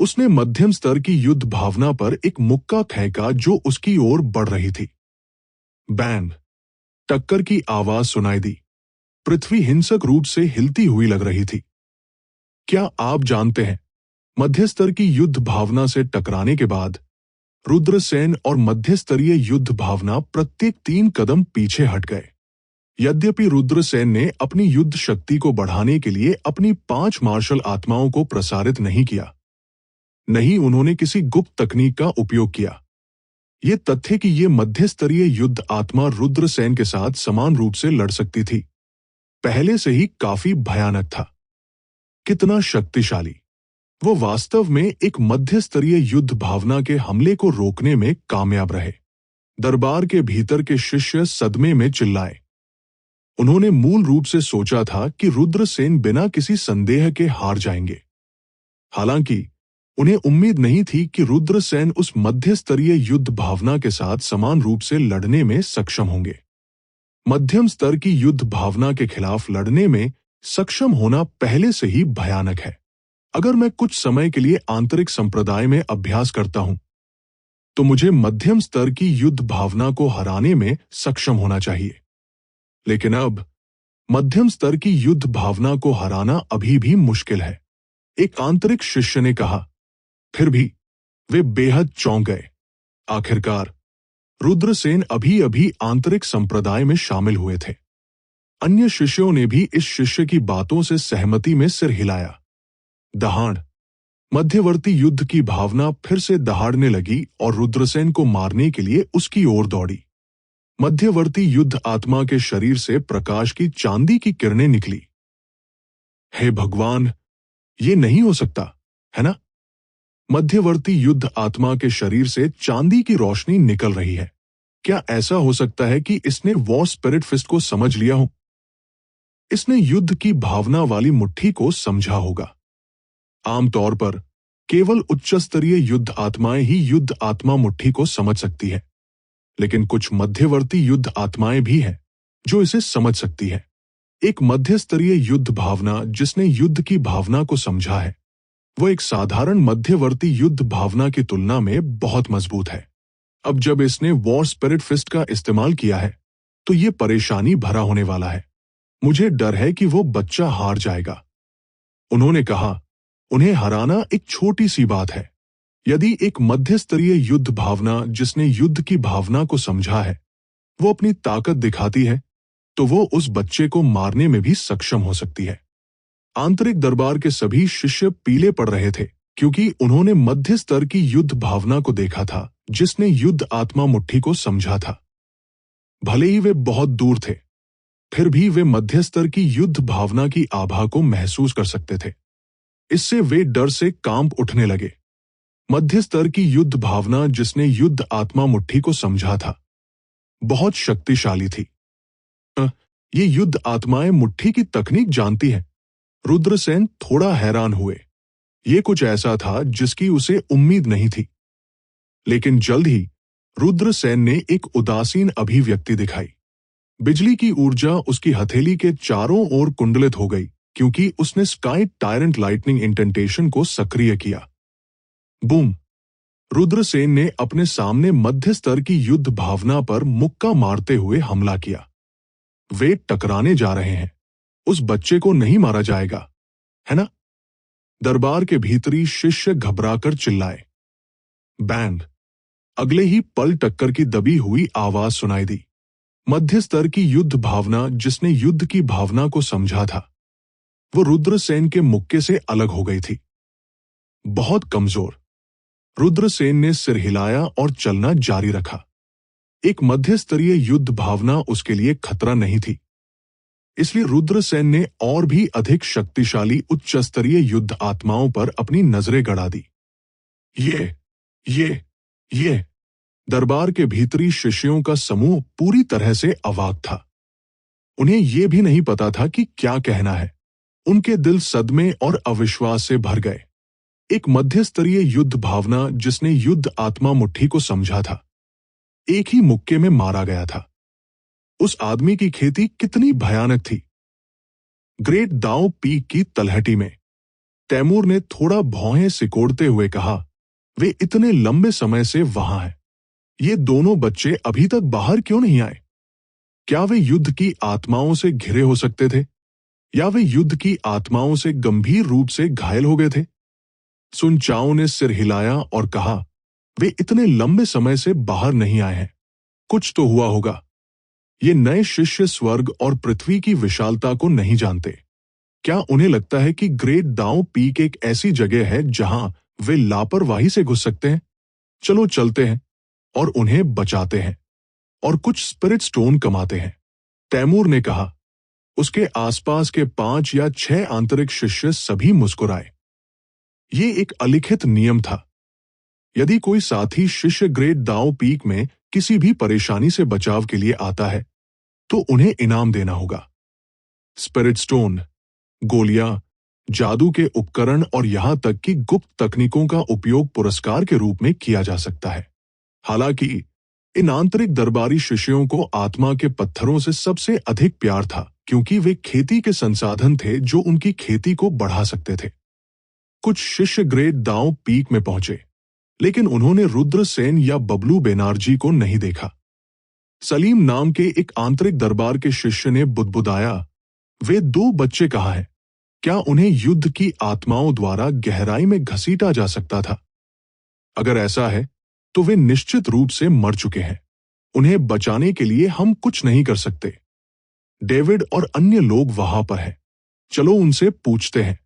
उसने मध्यम स्तर की युद्ध भावना पर एक मुक्का फेंका जो उसकी ओर बढ़ रही थी। बैंड। टक्कर की आवाज सुनाई दी। पृथ्वी हिंसक रूप से हिलती हुई लग रही थी। क्या आप जानते हैं, मध्य स्तर की युद्ध भावना से टकराने के बाद रुद्रसेन और मध्य स्तरीय युद्ध भावना प्रत्येक 3 कदम पीछे हट गए। यद्यपि रुद्रसेन ने अपनी युद्ध शक्ति को बढ़ाने के लिए अपनी 5 मार्शल आत्माओं को प्रसारित नहीं किया। नहीं, उन्होंने किसी गुप्त तकनीक का उपयोग किया। ये तथ्य कि ये मध्य स्तरीय युद्ध आत्मा रुद्रसेन के साथ समान रूप से लड़ सकती थी, पहले से ही काफी भयानक था। कितना शक्तिशाली! वो वास्तव में एक मध्य स्तरीय युद्ध भावना के हमले को रोकने में कामयाब रहे। दरबार के भीतर के शिष्य सदमे में चिल्लाए। उन्होंने मूल रूप से सोचा था कि रुद्रसेन बिना किसी संदेह के हार जाएंगे। हालांकि उन्हें उम्मीद नहीं थी कि रुद्रसेन उस मध्य स्तरीय युद्ध भावना के साथ समान रूप से लड़ने में सक्षम होंगे। मध्यम स्तर की युद्ध भावना के खिलाफ लड़ने में सक्षम होना पहले से ही भयानक है। अगर मैं कुछ समय के लिए आंतरिक संप्रदाय में अभ्यास करता हूं, तो मुझे मध्यम स्तर की युद्ध भावना को हराने में सक्षम होना चाहिए। लेकिन अब मध्यम स्तर की युद्ध भावना को हराना अभी भी मुश्किल है, एक आंतरिक शिष्य ने कहा। फिर भी वे बेहद चौंक गए। आखिरकार रुद्रसेन अभी अभी आंतरिक संप्रदाय में शामिल हुए थे। अन्य शिष्यों ने भी इस शिष्य की बातों से सहमति में सिर हिलाया। दहाड़! मध्यवर्ती युद्ध की भावना फिर से दहाड़ने लगी और रुद्रसेन को मारने के लिए उसकी ओर दौड़ी। मध्यवर्ती युद्ध आत्मा के शरीर से प्रकाश की चांदी की किरणें निकली। हे भगवान, ये नहीं हो सकता, है ना? मध्यवर्ती युद्ध आत्मा के शरीर से चांदी की रोशनी निकल रही है। क्या ऐसा हो सकता है कि इसने वॉर स्पिरिट फिस्ट को समझ लिया हो? इसने युद्ध की भावना वाली मुट्ठी को समझा होगा। आमतौर पर केवल उच्च स्तरीय युद्ध आत्माएं ही युद्ध आत्मा मुट्ठी को समझ सकती है, लेकिन कुछ मध्यवर्ती युद्ध आत्माएं भी हैं जो इसे समझ सकती है। एक मध्य स्तरीय युद्ध भावना जिसने युद्ध की भावना को समझा है, वो एक साधारण मध्यवर्ती युद्ध भावना की तुलना में बहुत मजबूत है। अब जब इसने वॉर स्पिरिट फिस्ट का इस्तेमाल किया है, तो ये परेशानी भरा होने वाला है। मुझे डर है कि वो बच्चा हार जाएगा। उन्होंने कहा, उन्हें हराना एक छोटी सी बात है। यदि एक मध्य स्तरीय युद्ध भावना जिसने युद्ध की भावना को समझा है, वो अपनी ताकत दिखाती है, तो वो उस बच्चे को मारने में भी सक्षम हो सकती है। आंतरिक दरबार के सभी शिष्य पीले पड़ रहे थे, क्योंकि उन्होंने मध्य स्तर की युद्ध भावना को देखा था जिसने युद्ध आत्मा मुट्ठी को समझा था। भले ही वे बहुत दूर थे, फिर भी वे मध्य स्तर की युद्ध भावना की आभा को महसूस कर सकते थे। इससे वे डर से कांप उठने लगे। मध्य स्तर की युद्ध भावना जिसने युद्ध आत्मा मुट्ठी को समझा था, बहुत शक्तिशाली थी। ये युद्ध आत्माएं मुट्ठी की तकनीक जानती हैं। रुद्रसेन थोड़ा हैरान हुए। ये कुछ ऐसा था जिसकी उसे उम्मीद नहीं थी। लेकिन जल्द ही रुद्रसेन ने एक उदासीन अभिव्यक्ति दिखाई। बिजली की ऊर्जा उसकी हथेली के चारों ओर कुंडलित हो गई, क्योंकि उसने स्काई टायरेंट लाइटनिंग इंटेंटेशन को सक्रिय किया। बूम! रुद्रसेन ने अपने सामने मध्य स्तर की युद्ध भावना पर मुक्का मारते हुए हमला किया। वे टकराने जा रहे हैं। उस बच्चे को नहीं मारा जाएगा, है ना? दरबार के भीतरी शिष्य घबराकर चिल्लाए। बैंग! अगले ही पल टक्कर की दबी हुई आवाज सुनाई दी। मध्य स्तर की युद्ध भावना जिसने युद्ध की भावना को समझा था, वो रुद्रसेन के मुक्के से अलग हो गई थी। बहुत कमजोर। रुद्रसेन ने सिर हिलाया और चलना जारी रखा। एक मध्य स्तरीय युद्ध भावना उसके लिए खतरा नहीं थी। इसलिए रुद्रसेन ने और भी अधिक शक्तिशाली उच्च स्तरीय युद्ध आत्माओं पर अपनी नजरें गड़ा दी। ये दरबार के भीतरी शिष्यों का समूह पूरी तरह से अवाक था। उन्हें यह भी नहीं पता था कि क्या कहना है। उनके दिल सदमे और अविश्वास से भर गए। एक मध्य स्तरीय युद्ध भावना जिसने युद्ध आत्मा मुट्ठी को समझा था, एक ही मुक्के में मारा गया था। उस आदमी की खेती कितनी भयानक थी। ग्रेट दाओ पीक की तलहटी में तैमूर ने थोड़ा भौहें सिकोड़ते हुए कहा, वे इतने लंबे समय से वहां हैं। ये दोनों बच्चे अभी तक बाहर क्यों नहीं आए? क्या वे युद्ध की आत्माओं से घिरे हो सकते थे, या वे युद्ध की आत्माओं से गंभीर रूप से घायल हो गए थे? सुन चाओ ने सिर हिलाया और कहा, वे इतने लंबे समय से बाहर नहीं आए हैं। कुछ तो हुआ होगा। ये नए शिष्य स्वर्ग और पृथ्वी की विशालता को नहीं जानते। क्या उन्हें लगता है कि ग्रेट दाओ पीक एक ऐसी जगह है जहां वे लापरवाही से घुस सकते हैं? चलो चलते हैं। और उन्हें बचाते हैं और कुछ स्पिरिट स्टोन कमाते हैं। तैमूर ने कहा। उसके आसपास के 5 या 6 आंतरिक शिष्य सभी मुस्कुराए। ये एक अलिखित नियम था। यदि कोई साथी शिष्य ग्रेट दाओ पीक में किसी भी परेशानी से बचाव के लिए आता है, तो उन्हें इनाम देना होगा। स्पिरिट स्टोन, गोलियां, जादू के उपकरण और यहां तक कि गुप्त तकनीकों का उपयोग पुरस्कार के रूप में किया जा सकता है। हालांकि इन आंतरिक दरबारी शिष्यों को आत्मा के पत्थरों से सबसे अधिक प्यार था, क्योंकि वे खेती के संसाधन थे जो उनकी खेती को बढ़ा सकते थे। कुछ शिष्य ग्रेट दाओ पीक में पहुंचे, लेकिन उन्होंने रुद्रसेन या बबलू बेनार्जी को नहीं देखा। सलीम नाम के एक आंतरिक दरबार के शिष्य ने बुदबुदाया, वे 2 बच्चे कहाँ हैं? क्या उन्हें युद्ध की आत्माओं द्वारा गहराई में घसीटा जा सकता था? अगर ऐसा है, तो वे निश्चित रूप से मर चुके हैं। उन्हें बचाने के लिए हम कुछ नहीं कर सकते। डेविड और अन्य लोग वहां पर हैं। चलो उनसे पूछते हैं।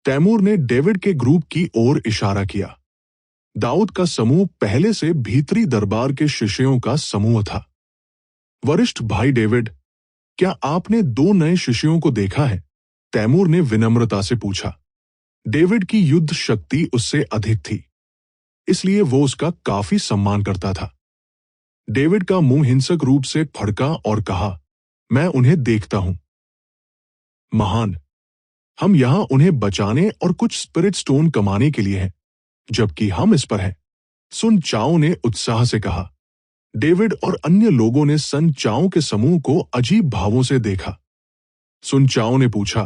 तैमूर ने डेविड के ग्रुप की ओर इशारा किया। दाऊद का समूह पहले से भीतरी दरबार के शिष्यों का समूह था। वरिष्ठ भाई डेविड, क्या आपने 2 नए शिष्यों को देखा है? तैमूर ने विनम्रता से पूछा। डेविड की युद्ध शक्ति उससे अधिक थी, इसलिए वो उसका काफी सम्मान करता था। डेविड का मुंह हिंसक रूप से फड़का और कहा, मैं उन्हें देखता हूं। महान, हम यहां उन्हें बचाने और कुछ स्पिरिट स्टोन कमाने के लिए हैं, जबकि हम इस पर हैं। सुन चाओ ने उत्साह से कहा। डेविड और अन्य लोगों ने सन चाओ के समूह को अजीब भावों से देखा। सुन चाओ ने पूछा,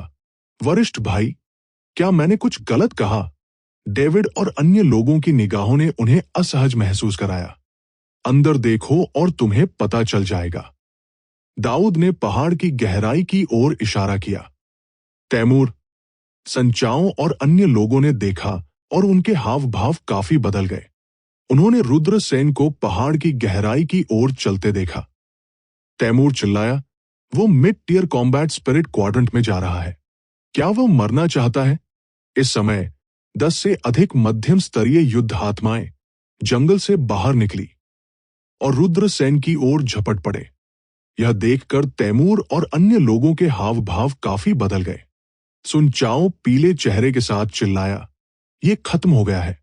वरिष्ठ भाई, क्या मैंने कुछ गलत कहा? डेविड और अन्य लोगों की निगाहों ने उन्हें असहज महसूस कराया। अंदर देखो और तुम्हें पता चल जाएगा। दाऊद ने पहाड़ की गहराई की ओर इशारा किया। तैमूर, संचाओं और अन्य लोगों ने देखा और उनके हाव भाव काफी बदल गए। उन्होंने रुद्रसेन को पहाड़ की गहराई की ओर चलते देखा। तैमूर चिल्लाया, वो mid tier combat spirit quadrant में जा रहा है। क्या वो मरना चाहता है? इस समय 10 से अधिक मध्यम स्तरीय युद्ध आत्माएं जंगल से बाहर निकली और रुद्रसेन की ओर झपट पड़े। यह देखकर तैमूर और अन्य लोगों के हाव भाव काफी बदल गए। सुन चाओ पीले चेहरे के साथ चिल्लाया, ये खत्म हो गया है।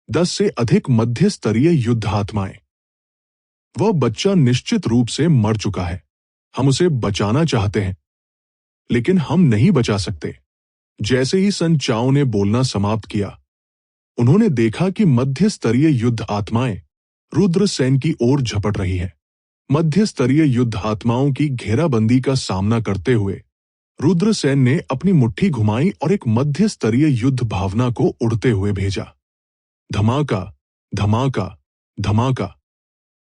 10 से अधिक मध्य स्तरीय युद्ध आत्माएं। वह बच्चा निश्चित रूप से मर चुका है। हम उसे बचाना चाहते हैं, लेकिन हम नहीं बचा सकते। जैसे ही सन चाओ ने बोलना समाप्त किया, उन्होंने देखा कि मध्य स्तरीय युद्ध आत्माएं रुद्रसेन की ओर झपट रही हैं। मध्य स्तरीय युद्ध आत्माओं की घेराबंदी का सामना करते हुए रुद्रसेन ने अपनी मुट्ठी घुमाई और एक मध्य स्तरीय युद्ध भावना को उड़ते हुए भेजा। धमाका, धमाका, धमाका।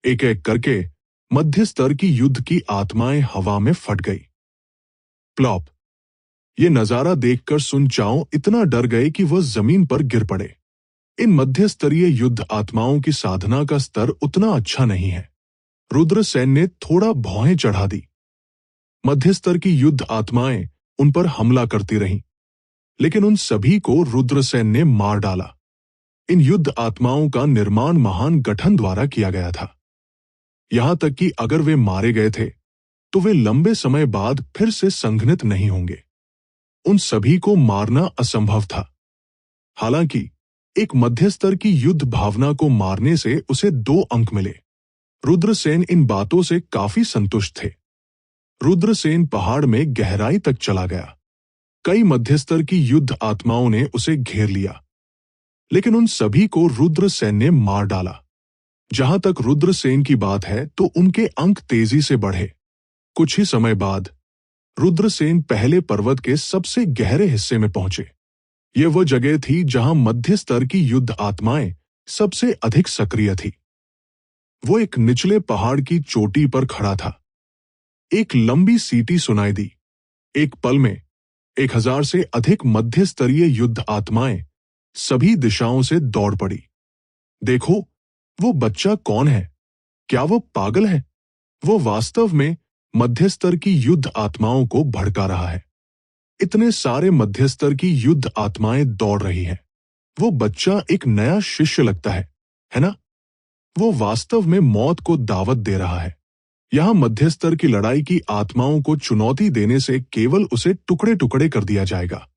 एक एक करके मध्य स्तर की युद्ध की आत्माएं हवा में फट गई। प्लॉप। ये नजारा देखकर सुन चाओ इतना डर गए कि वह जमीन पर गिर पड़े। इन मध्य स्तरीय युद्ध आत्माओं की साधना का स्तर उतना अच्छा नहीं है। रुद्रसेन ने थोड़ा भौहें चढ़ा दी। मध्य स्तर की युद्ध आत्माएं उन पर हमला करती रहीं, लेकिन उन सभी को रुद्रसेन ने मार डाला। इन युद्ध आत्माओं का निर्माण महान गठन द्वारा किया गया था। यहां तक कि अगर वे मारे गए थे, तो वे लंबे समय बाद फिर से संघनित नहीं होंगे। उन सभी को मारना असंभव था। हालांकि एक मध्य स्तर की युद्ध भावना को मारने से उसे 2 अंक मिले। रुद्रसेन इन बातों से काफी संतुष्ट थे। रुद्रसेन पहाड़ में गहराई तक चला गया। कई मध्यस्तर की युद्ध आत्माओं ने उसे घेर लिया, लेकिन उन सभी को रुद्रसेन ने मार डाला। जहां तक रुद्रसेन की बात है, तो उनके अंक तेजी से बढ़े। कुछ ही समय बाद रुद्रसेन पहले पर्वत के सबसे गहरे हिस्से में पहुंचे। यह वह जगह थी जहां मध्य स्तर की युद्ध आत्माएं सबसे अधिक सक्रिय थी। वो एक निचले पहाड़ की चोटी पर खड़ा था। एक लंबी सीटी सुनाई दी। एक पल में 1000 से अधिक मध्य स्तरीय युद्ध आत्माएं सभी दिशाओं से दौड़ पड़ी। देखो, वो बच्चा कौन है? क्या वो पागल है? वो वास्तव में मध्य स्तर की युद्ध आत्माओं को भड़का रहा है। इतने सारे मध्य स्तर की युद्ध आत्माएं दौड़ रही हैं। वो बच्चा एक नया शिष्य लगता है ना? वो वास्तव में मौत को दावत दे रहा है। यहाँ मध्यस्तर की लड़ाई की आत्माओं को चुनौती देने से केवल उसे टुकड़े टुकड़े कर दिया जाएगा।